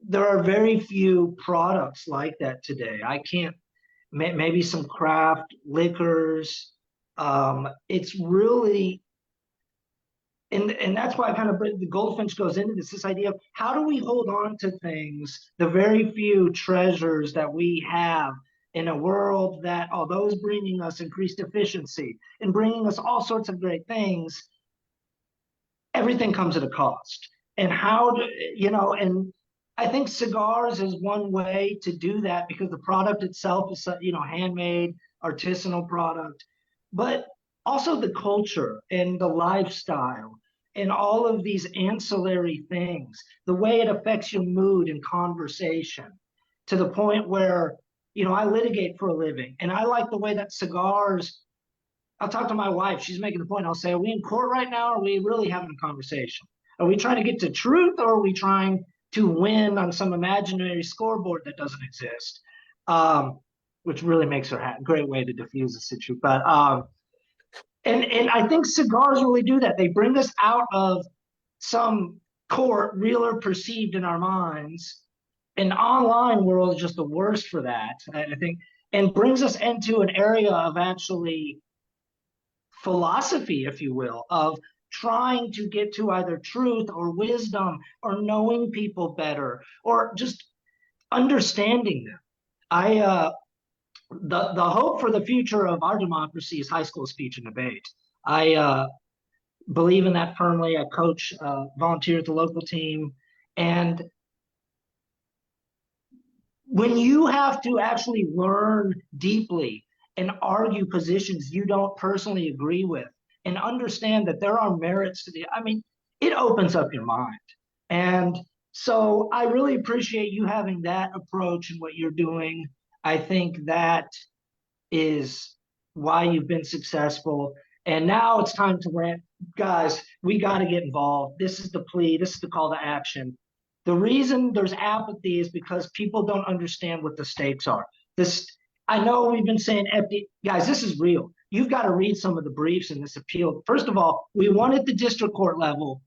there are very few products like that today. I can't. Maybe some craft liquors. It's really, and that's why kind of the Goldfinch goes into this idea of how do we hold on to things, the very few treasures that we have in a world that, although is bringing us increased efficiency and bringing us all sorts of great things, everything comes at a cost. And and I think cigars is one way to do that because the product itself is, handmade, artisanal product, but also the culture and the lifestyle and all of these ancillary things, the way it affects your mood and conversation to the point where, I litigate for a living, and I like the way that cigars, I'll talk to my wife, she's making the point, I'll say, are we in court right now, or are we really having a conversation? Are we trying to get to truth, or are we trying to win on some imaginary scoreboard that doesn't exist, which really makes her a great way to diffuse the situation. But and I think cigars really do that. They bring us out of some court, real or perceived in our minds. An online world is just the worst for that, I think, and brings us into an area of actually philosophy, if you will, of trying to get to either truth or wisdom or knowing people better or just understanding them. The hope for the future of our democracy is high school speech and debate. I believe in that firmly. I coach, volunteer at the local team, and when you have to actually learn deeply and argue positions you don't personally agree with, and understand that there are merits to it opens up your mind. And so I really appreciate you having that approach and what you're doing. I think that is why you've been successful. And now it's time to rant. Guys, we got to get involved. This is the plea. This is the call to action. The reason there's apathy is because people don't understand what the stakes are. I know we've been saying FDA, guys, this is real. You've got to read some of the briefs in this appeal. First of all, we won at the district court level.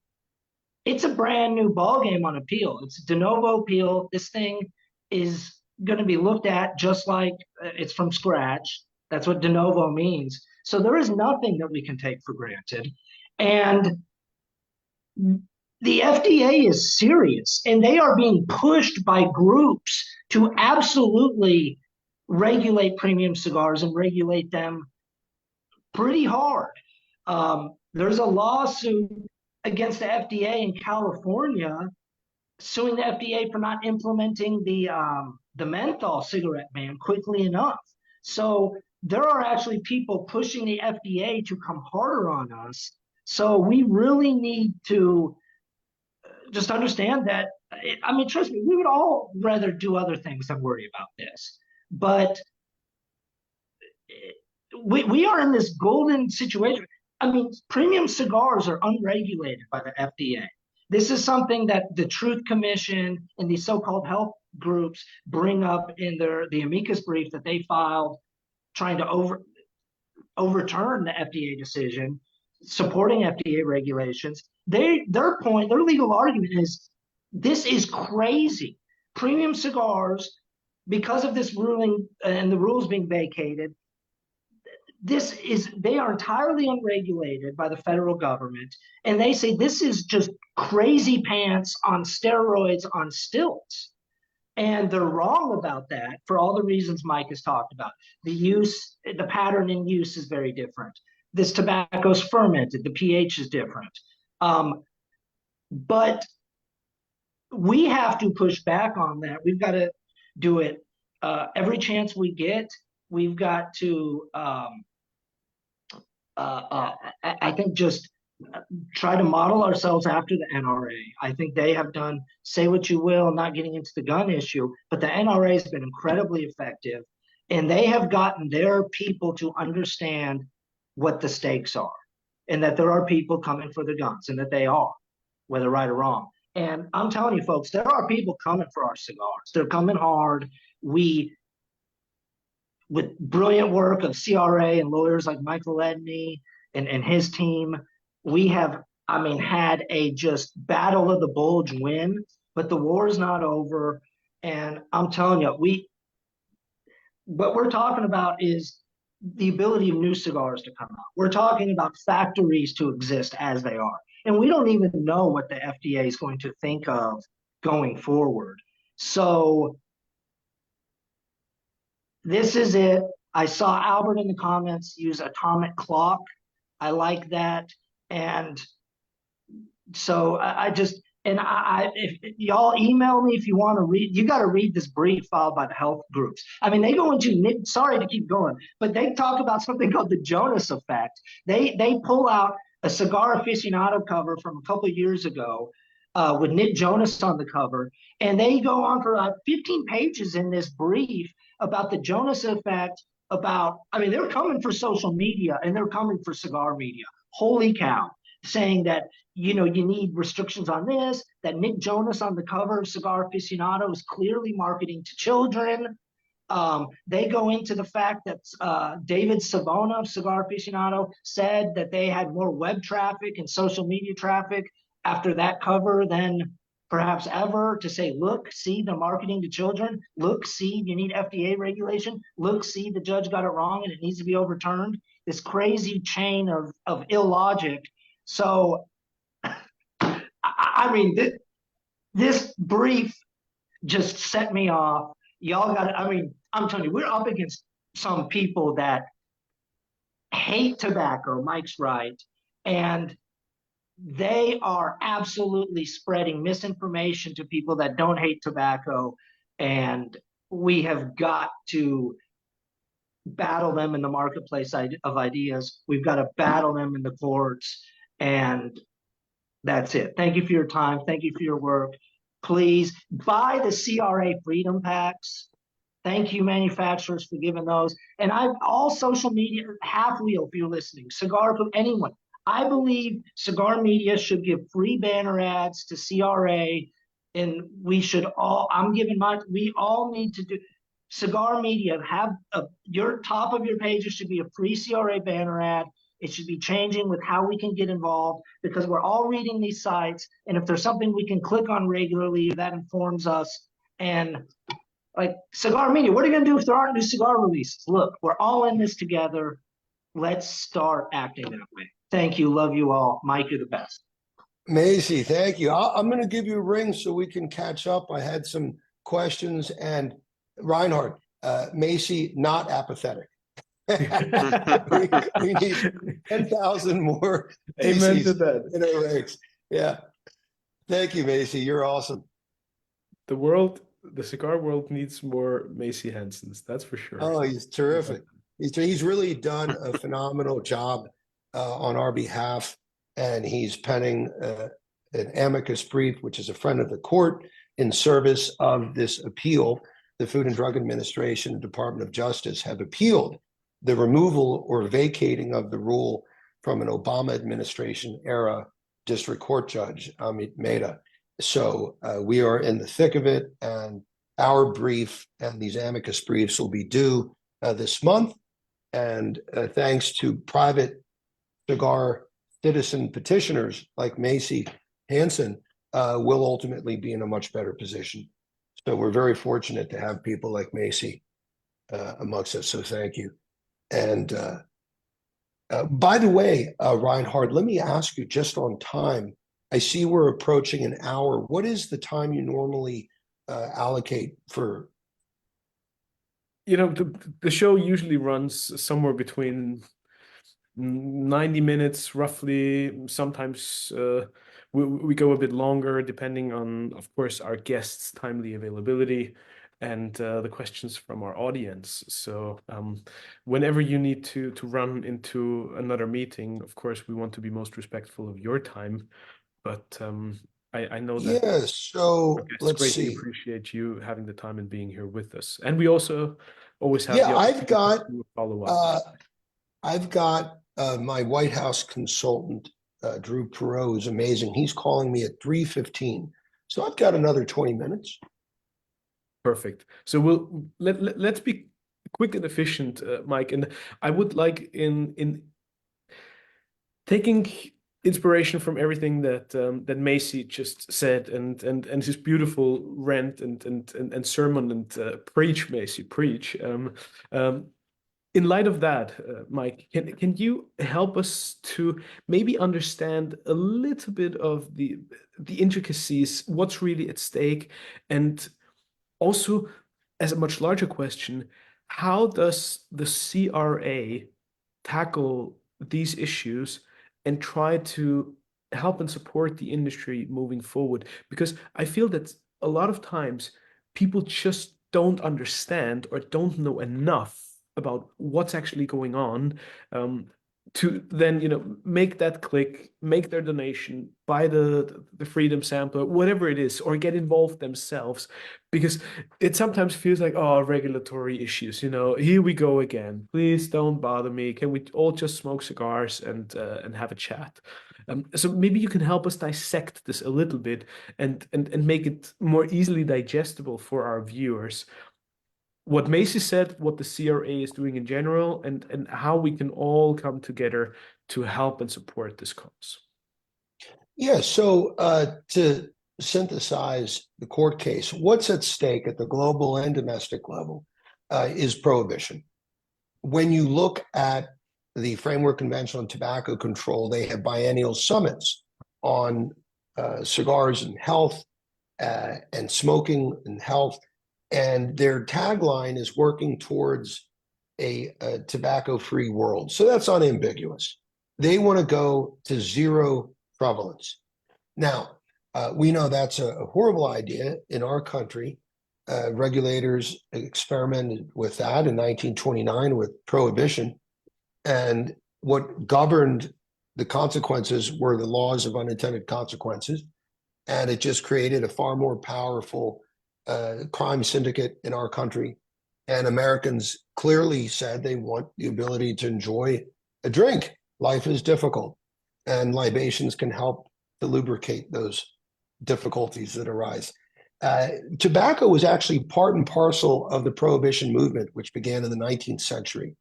It's a brand new ballgame on appeal. It's a de novo appeal. This thing is going to be looked at just like it's from scratch. That's what de novo means. So there is nothing that we can take for granted. And the FDA is serious, and they are being pushed by groups to absolutely regulate premium cigars and regulate them pretty hard. There's a lawsuit against the FDA in California suing the FDA for not implementing the menthol cigarette ban quickly enough. So there are actually people pushing the FDA to come harder on us. So we really need to just understand that. Trust me, we would all rather do other things than worry about this. But we are in this golden situation. Premium cigars are unregulated by the FDA. This is something that the Truth Commission and these so-called health groups bring up in the amicus brief that they filed, trying to overturn the FDA decision, supporting FDA regulations. Their legal argument is this is crazy. Premium cigars, because of this ruling and the rules being vacated, they are entirely unregulated by the federal government, and they say this is just crazy pants on steroids on stilts. And they're wrong about that for all the reasons Mike has talked about. The pattern in use is very different. This tobacco is fermented, the pH is different. But we have to push back on that. We've got to do it every chance we get. We've got to I think just try to model ourselves after the NRA. I think they have done, say what you will, not getting into the gun issue, but the NRA has been incredibly effective, and they have gotten their people to understand what the stakes are, and that there are people coming for the guns, and that they are, whether right or wrong. And I'm telling you, folks, there are people coming for our cigars. They're coming hard. With brilliant work of CRA and lawyers like Michael Copperman and his team, we have, had a just battle of the bulge win, but the war is not over. And I'm telling you, what we're talking about is the ability of new cigars to come out. We're talking about factories to exist as they are. And we don't even know what the FDA is going to think of going forward. So this is it. I saw Albert in the comments use atomic clock. I like that. And so if y'all email me if you want to read, you got to read this brief filed by the health groups. They go into, sorry to keep going, but they talk about something called the Jonas effect. They pull out a Cigar Aficionado cover from a couple of years ago with Nick Jonas on the cover, and they go on for 15 pages in this brief about the Jonas effect, they're coming for social media and they're coming for cigar media. Holy cow. Saying that, you need restrictions on this, that Nick Jonas on the cover of Cigar Aficionado is clearly marketing to children. They go into the fact that David Savona of Cigar Aficionado said that they had more web traffic and social media traffic after that cover than perhaps ever, to say, look, see, the marketing to children. Look, see, you need FDA regulation. Look, see, the judge got it wrong and it needs to be overturned. This crazy chain of illogic. So, this brief just set me off. Y'all got it. I'm telling you, we're up against some people that hate tobacco. Mike's right. And they are absolutely spreading misinformation to people that don't hate tobacco. And we have got to battle them in the marketplace of ideas. We've got to battle them in the courts. And that's it. Thank you for your time. Thank you for your work. Please buy the CRA Freedom Packs. Thank you, manufacturers, for giving those. And all social media, Half Wheel, if you're listening, Cigar, anyone. I believe cigar media should give free banner ads to CRA, and we should all, we all need to do, cigar media, have your top of your pages should be a free CRA banner ad. It should be changing with how we can get involved, because we're all reading these sites. And if there's something we can click on regularly, that informs us. And like cigar media, what are you going to do if there aren't new cigar releases? Look, we're all in this together. Let's start acting that way. Thank you. Love you all. Mike, you're the best. Macy, thank you. I'm going to give you a ring so we can catch up. I had some questions. And Reinhard, Macy, not apathetic. we need 10,000 more Amen to that. in our ranks. Yeah. Thank you, Macy. You're awesome. The cigar world needs more Macy Hansons, that's for sure. Oh, he's terrific. He's really done a phenomenal job on our behalf, and he's penning an amicus brief, which is a friend of the court, in service of this appeal. The Food and Drug Administration and Department of Justice have appealed the removal or vacating of the rule from an Obama administration era district court judge, Amit Mehta. So we are in the thick of it, and our brief and these amicus briefs will be due this month. And thanks to private cigar citizen petitioners like Macy Hansen, we'll ultimately be in a much better position. So we're very fortunate to have people like Macy amongst us. So thank you. And by the way, Reinhard, let me ask you, just on time, I see we're approaching an hour. What is the time you normally allocate for? You know, the show usually runs somewhere between 90 minutes, roughly. Sometimes we go a bit longer, depending on, of course, our guests' timely availability and the questions from our audience. So whenever you need to run into another meeting, of course, we want to be most respectful of your time. But I know that so let's greatly see. appreciate you having the time and being here with us. And we also always have I've got follow up. I've got my White House consultant, Drew Perot, who's amazing. He's calling me at 3:15. So I've got another 20 minutes. Perfect. So let's be quick and efficient, Mike. And I would like in taking inspiration from everything that Macy just said, and his beautiful rant and sermon and preach, Macy, preach. In light of that, Mike, can you help us to maybe understand a little bit of the intricacies, what's really at stake, and also, as a much larger question, how does the CRA tackle these issues and try to help and support the industry moving forward? Because I feel that a lot of times people just don't understand or don't know enough about what's actually going on to then make that click, make their donation, buy the freedom sampler, whatever it is, or get involved themselves, because it sometimes feels like, oh, regulatory issues, here we go again, please don't bother me, can we all just smoke cigars and have a chat? So maybe you can help us dissect this a little bit and make it more easily digestible for our viewers, what Macy said, what the CRA is doing in general, and how we can all come together to help and support this cause. Yeah, so to synthesize the court case, what's at stake at the global and domestic level is prohibition. When you look at the Framework Convention on Tobacco Control, they have biennial summits on cigars and health and smoking and health. And their tagline is working towards a tobacco-free world. So that's unambiguous. They want to go to zero prevalence. Now, we know that's a horrible idea in our country. regulators experimented with that in 1929 with prohibition. And what governed the consequences were the laws of unintended consequences. And it just created a far more powerful crime syndicate in our country. And Americans clearly said they want the ability to enjoy a drink. Life is difficult, and libations can help to lubricate those difficulties that arise. Tobacco was actually part and parcel of the Prohibition movement, which began in the 19th century.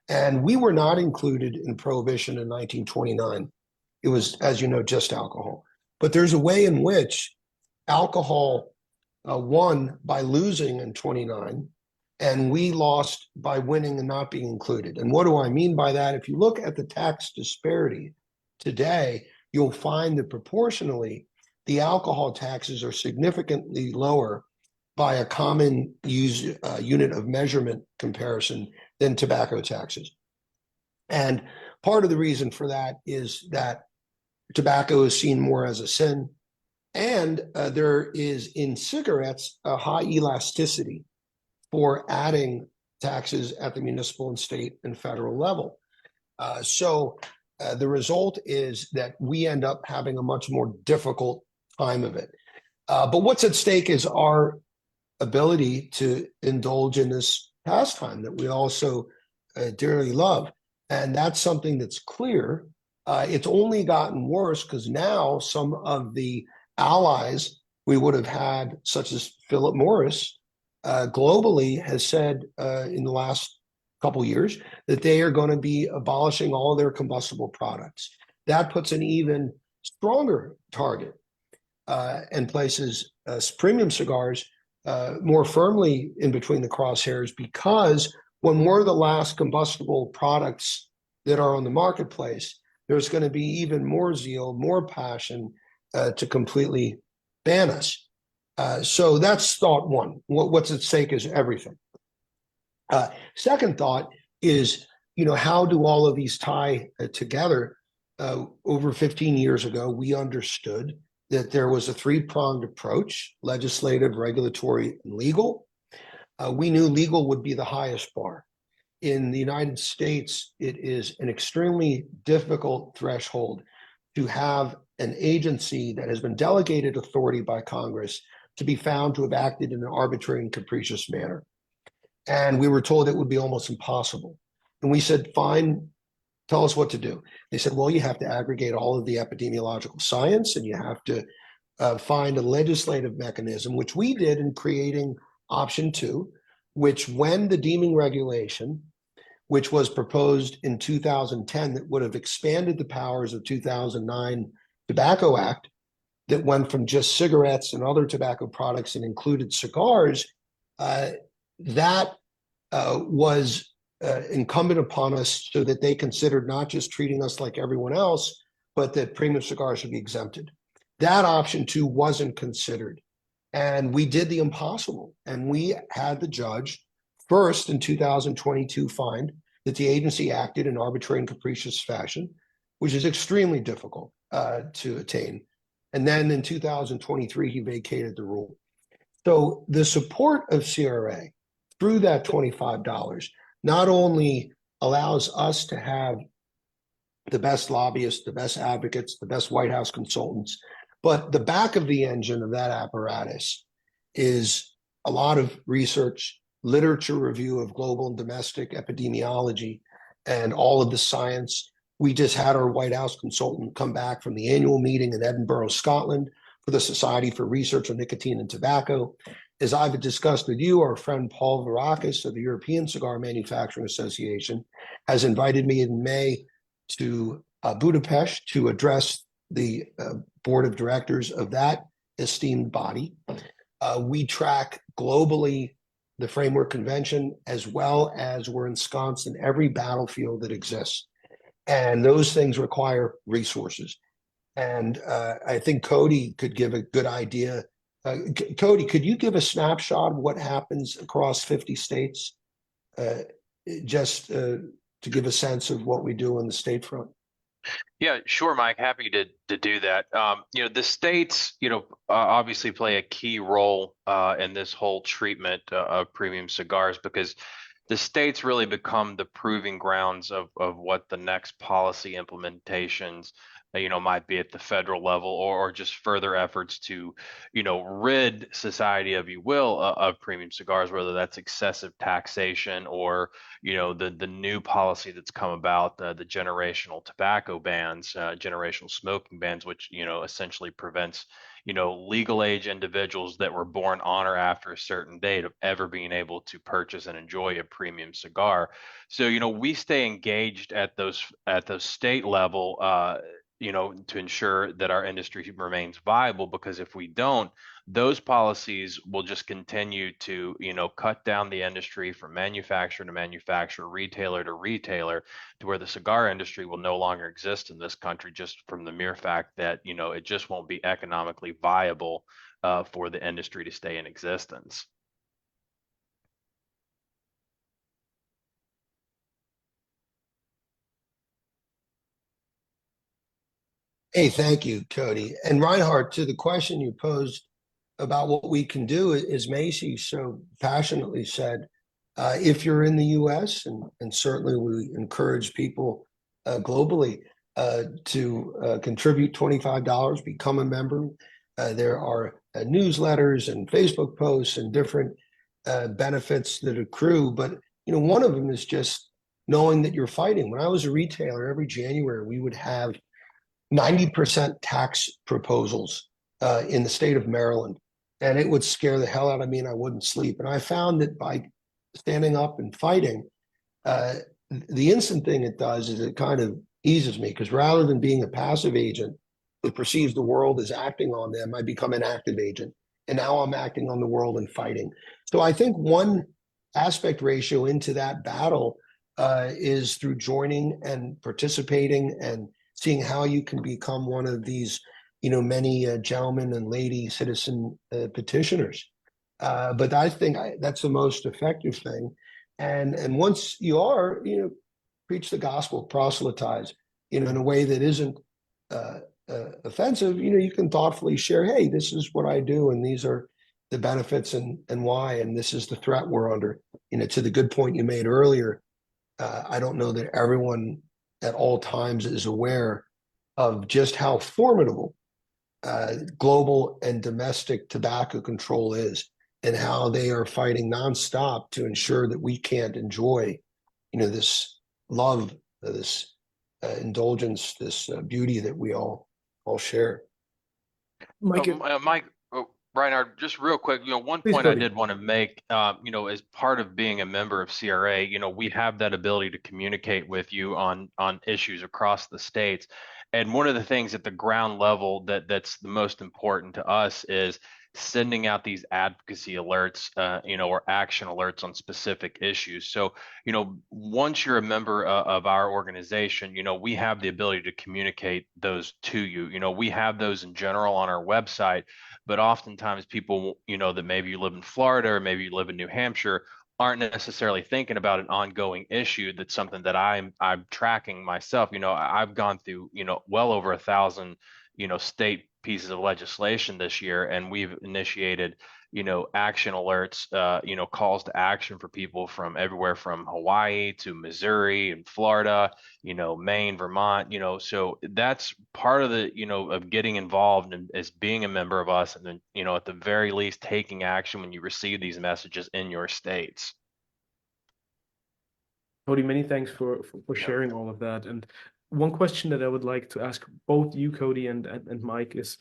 And we were not included in Prohibition in 1929. It was, as you know, just alcohol. But there's a way in which alcohol won by losing in 29, and we lost by winning and not being included. And what do I mean by that? If you look at the tax disparity today, you'll find that proportionally, the alcohol taxes are significantly lower by a common unit of measurement comparison than tobacco taxes. And part of the reason for that is that tobacco is seen more as a sin, and there is in cigarettes a high elasticity for adding taxes at the municipal and state and federal level. So the result is that we end up having a much more difficult time of it. But what's at stake is our ability to indulge in this pastime that we also dearly love. And that's something that's clear. It's only gotten worse because now some of the allies we would have had, such as Philip Morris, globally has said in the last couple of years that they are going to be abolishing all of their combustible products. That puts an even stronger target and places premium cigars more firmly in between the crosshairs, because when we're the last combustible products that are on the marketplace, there's going to be even more zeal, more passion to completely ban us. So that's thought one. What's at stake is everything. Second thought is, how do all of these tie together? Over 15 years ago, we understood that there was a three-pronged approach: legislative, regulatory, and legal. We knew legal would be the highest bar. In the United States, it is an extremely difficult threshold to have an agency that has been delegated authority by Congress to be found to have acted in an arbitrary and capricious manner. And we were told it would be almost impossible. And we said, fine, tell us what to do. They said, well, you have to aggregate all of the epidemiological science, and you have to find a legislative mechanism, which we did in creating option 2, which, when the deeming regulation, which was proposed in 2010, that would have expanded the powers of 2009 Tobacco Act, that went from just cigarettes and other tobacco products and included cigars, that was incumbent upon us, so that they considered not just treating us like everyone else, but that premium cigars should be exempted. That option 2 wasn't considered. And we did the impossible. And we had the judge first in 2022 find that the agency acted in arbitrary and capricious fashion, which is extremely difficult to attain. And then in 2023, he vacated the rule. So the support of CRA through that $25 not only allows us to have the best lobbyists, the best advocates, the best White House consultants, but the back of the engine of that apparatus is a lot of research, literature review of global and domestic epidemiology, and all of the science. We just had our White House consultant come back from the annual meeting in Edinburgh, Scotland, for the Society for Research on Nicotine and Tobacco. As I've discussed with you, our friend Paul Varakis of the European Cigar Manufacturing Association has invited me in May to Budapest to address the board of directors of that esteemed body. We track globally the Framework Convention, as well as we're ensconced in every battlefield that exists. And those things require resources. And I think Cody could give a good idea. Cody, could you give a snapshot of what happens across 50 states, just to give a sense of what we do on the state front? Yeah, sure, Mike. Happy to do that. The states, obviously play a key role in this whole treatment of premium cigars because the states really become the proving grounds of what the next policy implementations, might be at the federal level or just further efforts to, rid society, if you will, of premium cigars, whether that's excessive taxation or the new policy that's come about, the generational tobacco bans, generational smoking bans, which essentially prevents legal age individuals that were born on or after a certain date of ever being able to purchase and enjoy a premium cigar. So we stay engaged at those state level. To ensure that our industry remains viable, because if we don't, those policies will just continue to, cut down the industry from manufacturer to manufacturer, retailer to retailer, to where the cigar industry will no longer exist in this country, just from the mere fact that, it just won't be economically viable for the industry to stay in existence. Hey, thank you, Cody. And Reinhard, to the question you posed about what we can do, as Macy so passionately said, if you're in the US, and certainly we encourage people globally to contribute $25, become a member. There are newsletters and Facebook posts and different benefits that accrue. But one of them is just knowing that you're fighting. When I was a retailer, every January we would have 90% tax proposals in the state of Maryland. And it would scare the hell out of me and I wouldn't sleep. And I found that by standing up and fighting, the instant thing it does is it kind of eases me, because rather than being a passive agent that perceives the world as acting on them, I become an active agent. And now I'm acting on the world and fighting. So I think one aspect ratio into that battle is through joining and participating and seeing how you can become one of these, many gentlemen and lady citizen petitioners. But I think that's the most effective thing. And once you are, preach the gospel, proselytize, in a way that isn't offensive. You can thoughtfully share, hey, this is what I do, and these are the benefits and why, and this is the threat we're under. To the good point you made earlier, I don't know that everyone at all times is aware of just how formidable global and domestic tobacco control is, and how they are fighting nonstop to ensure that we can't enjoy, this love, this indulgence, this beauty that we all share. Mike, Mike, Reinhard, just real quick, one please, point I Cody. did want to make, as part of being a member of CRA, we have that ability to communicate with you on issues across the states. And one of the things at the ground level that's the most important to us is sending out these advocacy alerts, or action alerts on specific issues. So, once you're a member of our organization, we have the ability to communicate those to you. We have those in general on our website, but oftentimes people, that maybe you live in Florida or maybe you live in New Hampshire, aren't necessarily thinking about an ongoing issue. That's something that I'm tracking myself. I've gone through, well over 1,000, state pieces of legislation this year, and we've initiated, action alerts, calls to action for people from everywhere from Hawaii to Missouri and Florida, Maine, Vermont, so that's part of the, of getting involved and as being a member of us. And then, at the very least, taking action when you receive these messages in your states. Cody, many thanks for sharing all of that. And one question that I would like to ask both you, Cody, and Mike is,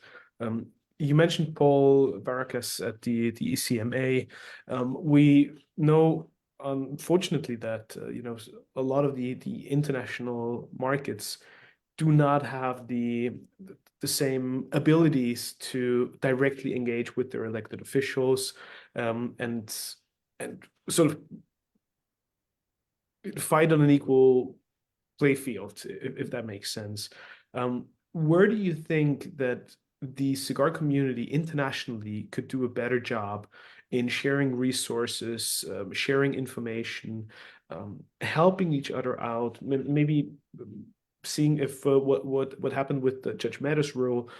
you mentioned Paul Vargas at the ECMA. We know, unfortunately, that a lot of the international markets do not have the same abilities to directly engage with their elected officials, and sort of fight on an equal play field, if that makes sense. Where do you think that the cigar community internationally could do a better job in sharing resources, sharing information, helping each other out, maybe seeing if what happened with the Judge Meadows rule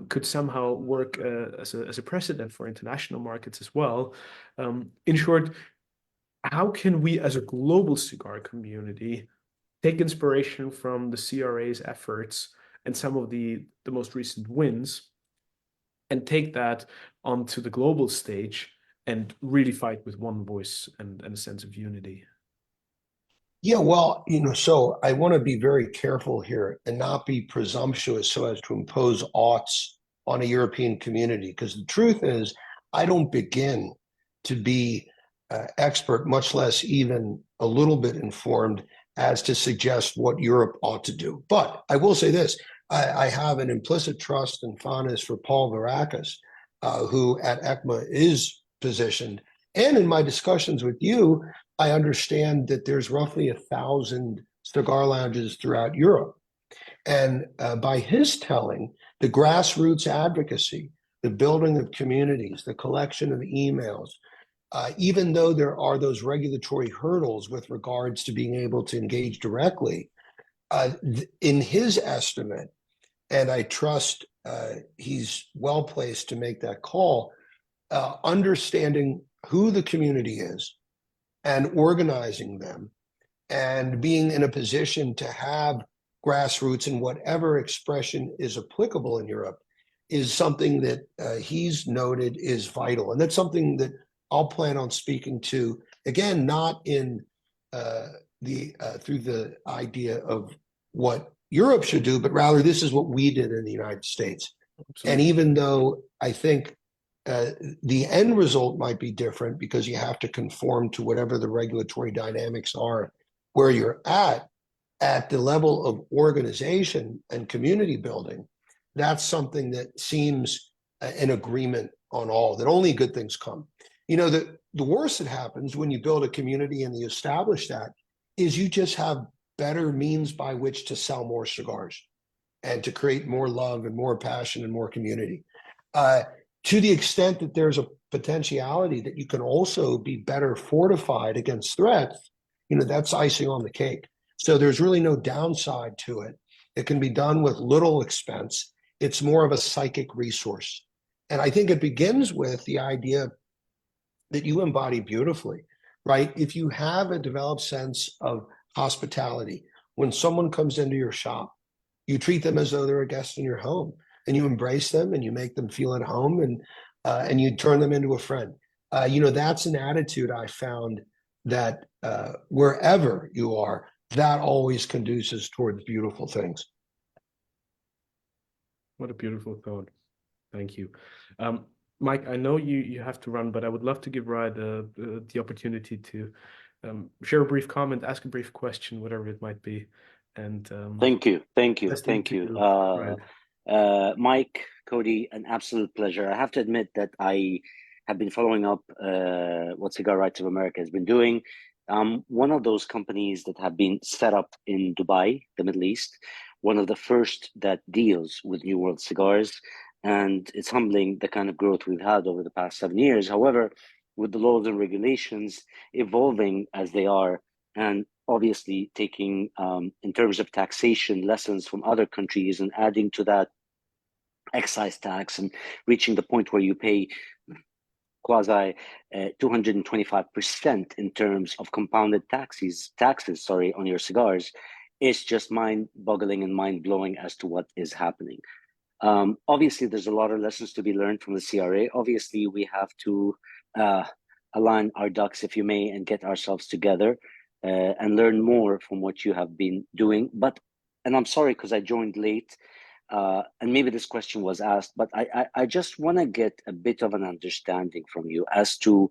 could somehow work as a precedent for international markets as well. In short, how can we as a global cigar community take inspiration from the CRA's efforts and some of the most recent wins and take that onto the global stage and really fight with one voice and a sense of unity? Yeah, well, so I want to be very careful here and not be presumptuous so as to impose oughts on a European community, because the truth is, I don't begin to be expert, much less even a little bit informed as to suggest what Europe ought to do. But I will say this, I have an implicit trust and fondness for Paul Varakis, who at ECMA is positioned. And in my discussions with you, I understand that there's roughly 1,000 cigar lounges throughout Europe. And by his telling, the grassroots advocacy, the building of communities, the collection of emails, even though there are those regulatory hurdles with regards to being able to engage directly, in his estimate, and I trust he's well placed to make that call, understanding who the community is and organizing them and being in a position to have grassroots in whatever expression is applicable in Europe is something that he's noted is vital. And that's something that I'll plan on speaking to, again, not in through the idea of what Europe should do, but rather this is what we did in the United States. Absolutely. And even though I think the end result might be different because you have to conform to whatever the regulatory dynamics are where you're at the level of organization and community building, that's something that seems an agreement on all, that only good things come. The worst that happens when you build a community and you establish that is you just have better means by which to sell more cigars and to create more love and more passion and more community. To the extent that there's a potentiality that you can also be better fortified against threats, that's icing on the cake. So there's really no downside to it. It can be done with little expense. It's more of a psychic resource. And I think it begins with the idea that you embody beautifully, right? If you have a developed sense of hospitality, when someone comes into your shop, you treat them as though they're a guest in your home, and you embrace them and you make them feel at home, and you turn them into a friend. That's an attitude I found that wherever you are, that always conduces towards beautiful things. What a beautiful thought. Thank you. Mike, I know you have to run, but I would love to give Ryan the opportunity to share a brief comment, ask a brief question, whatever it might be. And thank you. Ryan. Mike, Cody, an absolute pleasure. I have to admit that I have been following up what Cigar Rights of America has been doing. One of those companies that have been set up in Dubai, the Middle East, one of the first that deals with New World cigars. And it's humbling the kind of growth we've had over the past 7 years. However, with the laws and regulations evolving as they are, and obviously taking, in terms of taxation, lessons from other countries and adding to that excise tax and reaching the point where you pay quasi 225% in terms of compounded taxes on your cigars, it's just mind-boggling and mind-blowing as to what is happening. Obviously, there's a lot of lessons to be learned from the CRA. Obviously, we have to align our ducks, if you may, and get ourselves together and learn more from what you have been doing. And I'm sorry because I joined late, and maybe this question was asked, but I just want to get a bit of an understanding from you as to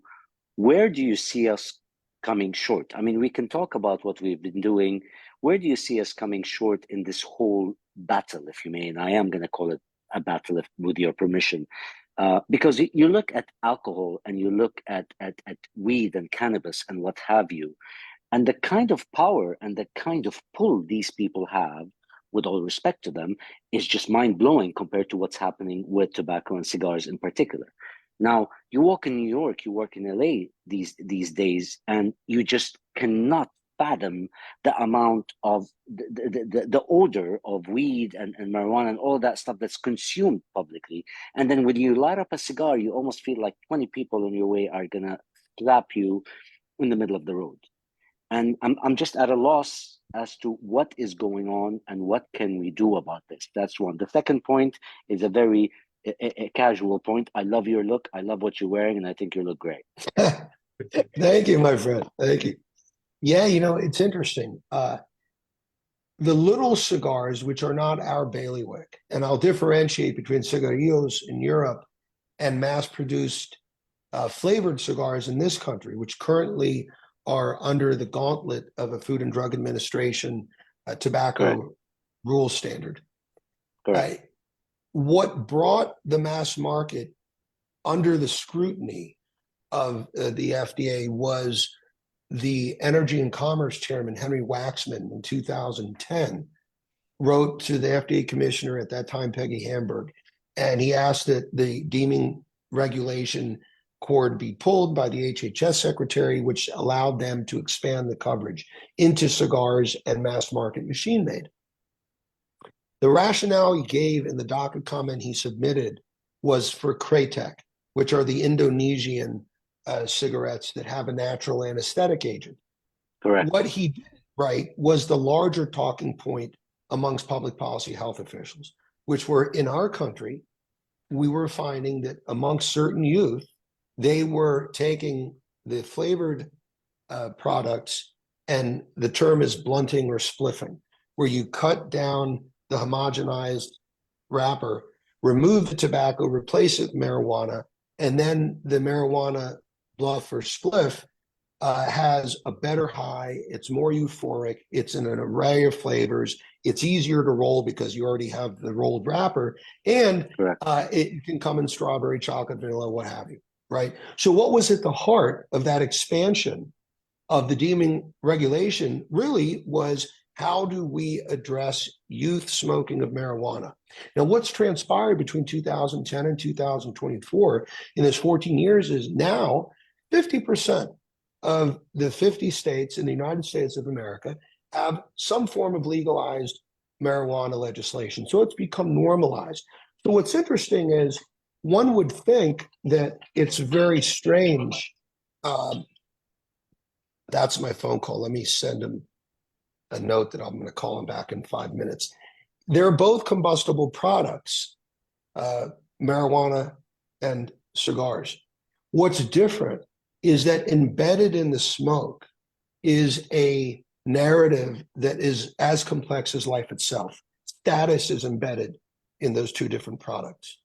where do you see us coming short? I mean, we can talk about what we've been doing. Where do you see us coming short in this whole battle, if you may? And I am going to call it a battle, with your permission, because you look at alcohol and you look at weed and cannabis and what have you, and the kind of power and the kind of pull these people have, with all respect to them, is just mind-blowing compared to what's happening with tobacco and cigars in particular. Now, you walk in New York, you work in LA these days, and you just cannot fathom the amount of the odor of weed and marijuana and all that stuff that's consumed publicly. And then when you light up a cigar, you almost feel like 20 people on your way are gonna slap you in the middle of the road. And I'm just at a loss as to what is going on and what can we do about this. That's one. The second point is a very a casual point. I love your look. I love what you're wearing, and I think you look great. Thank you, my friend. Thank you. Yeah, you know, it's interesting. The little cigars, which are not our bailiwick, and I'll differentiate between cigarillos in Europe and mass-produced flavored cigars in this country, which currently are under the gauntlet of a Food and Drug Administration tobacco rule standard. What brought the mass market under the scrutiny of the FDA was the Energy and Commerce Chairman, Henry Waxman, in 2010, wrote to the FDA commissioner at that time, Peggy Hamburg, and he asked that the deeming regulation cord be pulled by the HHS secretary, which allowed them to expand the coverage into cigars and mass market machine made. The rationale he gave in the docket comment he submitted was for Kretek, which are the Indonesian cigarettes that have a natural anesthetic agent. Correct. What he did right was the larger talking point amongst public policy health officials, which were in our country, we were finding that amongst certain youth, they were taking the flavored products, and the term is blunting or spliffing, where you cut down the homogenized wrapper, remove the tobacco, replace it with marijuana, and then the marijuana bluff or spliff has a better high, it's more euphoric, it's in an array of flavors, it's easier to roll because you already have the rolled wrapper, and it can come in strawberry, chocolate, vanilla, what have you, right? So what was at the heart of that expansion of the deeming regulation really was, how do we address youth smoking of marijuana? Now, what's transpired between 2010 and 2024 in this 14 years is now 50% of the 50 states in the United States of America have some form of legalized marijuana legislation. So it's become normalized. So what's interesting is, one would think that it's very strange. That's my phone call. Let me send him a note that I'm going to call him back in 5 minutes. They're both combustible products, marijuana and cigars. What's different is that embedded in the smoke is a narrative that is as complex as life itself. Status is embedded in those two different products.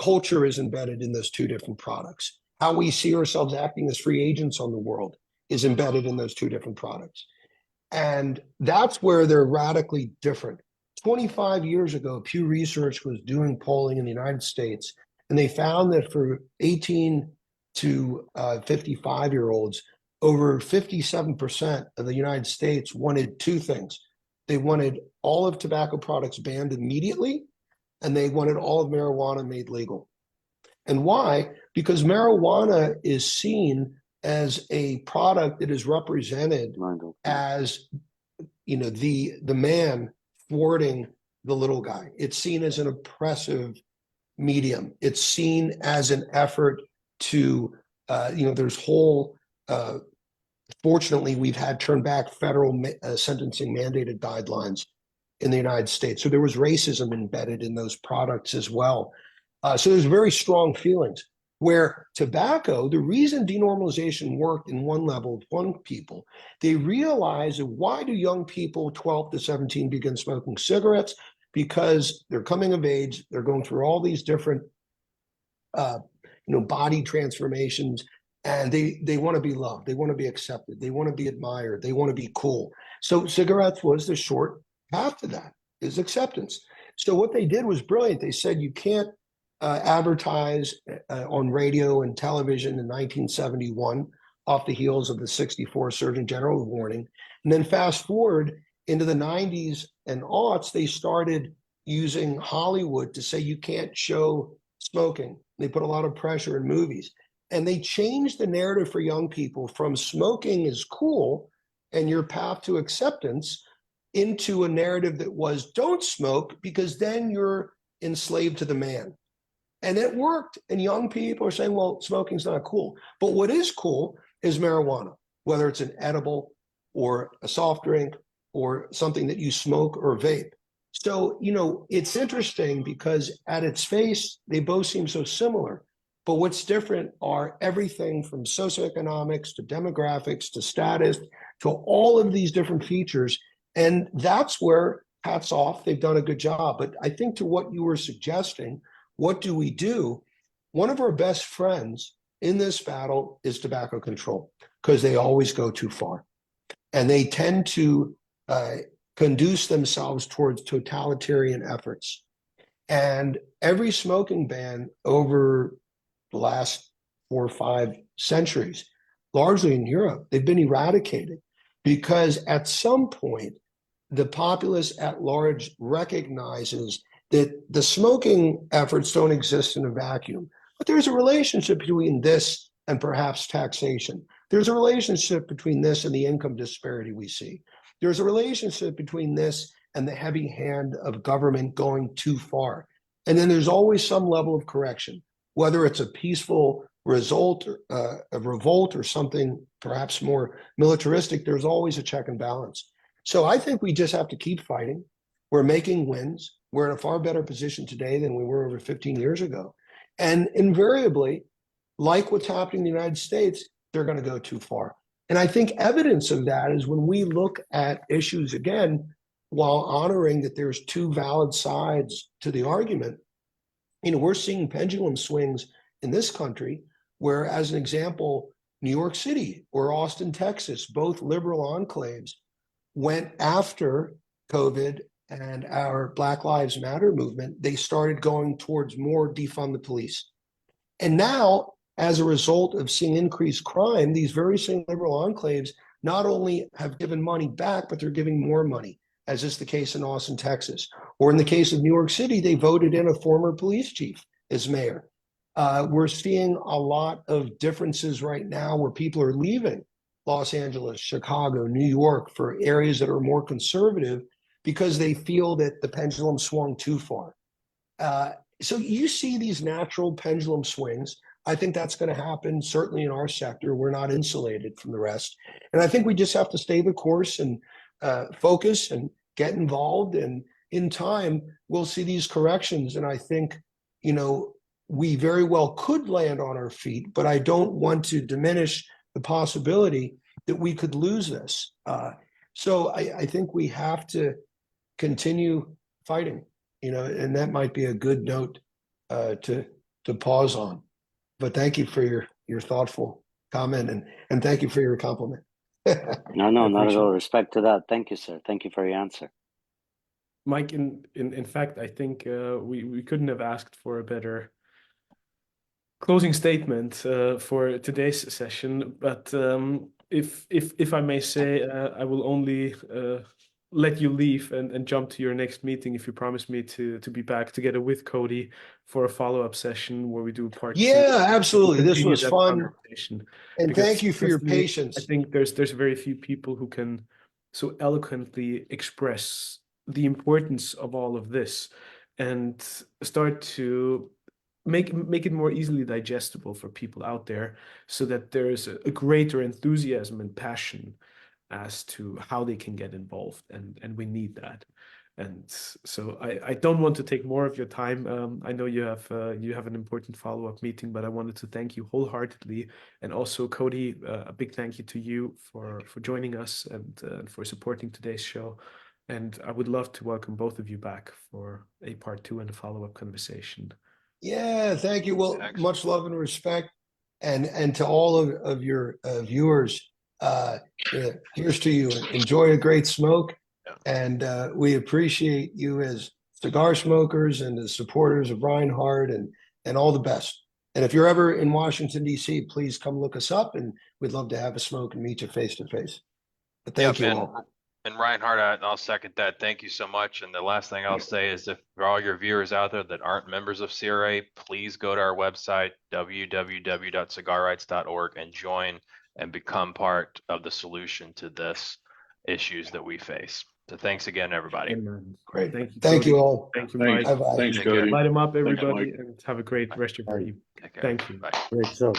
Culture is embedded in those two different products. How we see ourselves acting as free agents on the world is embedded in those two different products. And that's where they're radically different. 25 years ago, Pew Research was doing polling in the United States, and they found that for 18 to 55-year-olds, over 57% of the United States wanted two things. They wanted all of tobacco products banned immediately, and they wanted all of marijuana made legal. And why? Because marijuana is seen as a product that is represented as, you know, the man thwarting the little guy. It's seen as an oppressive medium. It's seen as an effort to, you know, there's whole, fortunately, we've had turned back federal sentencing mandated guidelines in the United States. So there was racism embedded in those products as well. So there's very strong feelings. Where tobacco, the reason denormalization worked in one level with one people, they realize that why do young people 12 to 17 begin smoking cigarettes? Because they're coming of age, they're going through all these different body transformations, and they want to be loved, they want to be accepted, they want to be admired, they want to be cool. So cigarettes was the short path to that, is acceptance. So what they did was brilliant. They said you can't advertise on radio and television in 1971 off the heels of the 64 Surgeon General warning. And then fast forward into the 90s and aughts, they started using Hollywood to say you can't show smoking. They put a lot of pressure in movies. And they changed the narrative for young people from smoking is cool and your path to acceptance into a narrative that was don't smoke, because then you're enslaved to the man. And it worked. And young people are saying, well, smoking's not cool. But what is cool is marijuana, whether it's an edible or a soft drink or something that you smoke or vape. So, it's interesting because at its face, they both seem so similar. But what's different are everything from socioeconomics to demographics to status to all of these different features. And that's where, hats off, they've done a good job. But I think to what you were suggesting, what do we do? One of our best friends in this battle is tobacco control, because they always go too far. And they tend to conduce themselves towards totalitarian efforts. And every smoking ban over the last 4 or 5 centuries, largely in Europe, they've been eradicated because at some point, the populace at large recognizes that the smoking efforts don't exist in a vacuum, but there's a relationship between this and perhaps taxation. There's a relationship between this and the income disparity we see. There's a relationship between this and the heavy hand of government going too far. And then there's always some level of correction, whether it's a peaceful result, a revolt, or something perhaps more militaristic. There's always a check and balance. So I think we just have to keep fighting. We're making wins. We're in a far better position today than we were over 15 years ago. And invariably, like what's happening in the United States, they're going to go too far. And I think evidence of that is when we look at issues again, while honoring that there's 2 valid sides to the argument, we're seeing pendulum swings in this country where, as an example, New York City or Austin, Texas, both liberal enclaves, went after COVID and our Black Lives Matter movement. They started going towards more defund the police. And now, as a result of seeing increased crime, these very same liberal enclaves not only have given money back, but they're giving more money, as is the case in Austin, Texas. Or in the case of New York City, they voted in a former police chief as mayor. We're seeing a lot of differences right now where people are leaving Los Angeles, Chicago, New York for areas that are more conservative because they feel that the pendulum swung too far. So you see these natural pendulum swings. I think that's going to happen, certainly in our sector. We're not insulated from the rest. And I think we just have to stay the course and focus and get involved. And in time, we'll see these corrections. And I think, we very well could land on our feet, but I don't want to diminish the possibility that we could lose this. So I think we have to continue fighting, and that might be a good note to pause on. But thank you for your thoughtful comment, and thank you for your compliment. No, not at all. Respect to that. Thank you, sir. Thank you for your answer. Mike, in fact, I think we couldn't have asked for a better closing statement for today's session. But if I may say, I will only let you leave and jump to your next meeting if you promise me to be back together with Cody for a follow-up session where we do part 2. Yeah, absolutely. This was fun. And thank you for your patience. I think there's very few people who can so eloquently express the importance of all of this and start to make it more easily digestible for people out there, so that there's a greater enthusiasm and passion as to how they can get involved, and we need that. And so I don't want to take more of your time. I know you have an important follow-up meeting, but I wanted to thank you wholeheartedly, and also Cody, a big thank you to you for joining us and for supporting today's show. And I would love to welcome both of you back for a part 2 and a follow-up conversation. Yeah, thank you. Well, much love and respect, and to all of your viewers. Here's to you. Enjoy a great smoke, and we appreciate you as cigar smokers and as supporters of Reinhard, and all the best. And if you're ever in Washington, D.C., please come look us up, and we'd love to have a smoke and meet you face to face. But thank you all. And Reinhard, I'll second that. Thank you so much. And the last thing I'll say is, if for all your viewers out there that aren't members of CRA, please go to our website, www.cigarrights.org, and join and become part of the solution to this. issues that we face. So thanks again, everybody. Amen. Great. Thank you. Thank you Cody. all. Thank you, Thanks. Mike. Bye-bye. Thanks, Take care. Cody. Light him up, Thanks, everybody, Mike. and have a great rest of your evening. Take care. Thank you. Bye. Great show.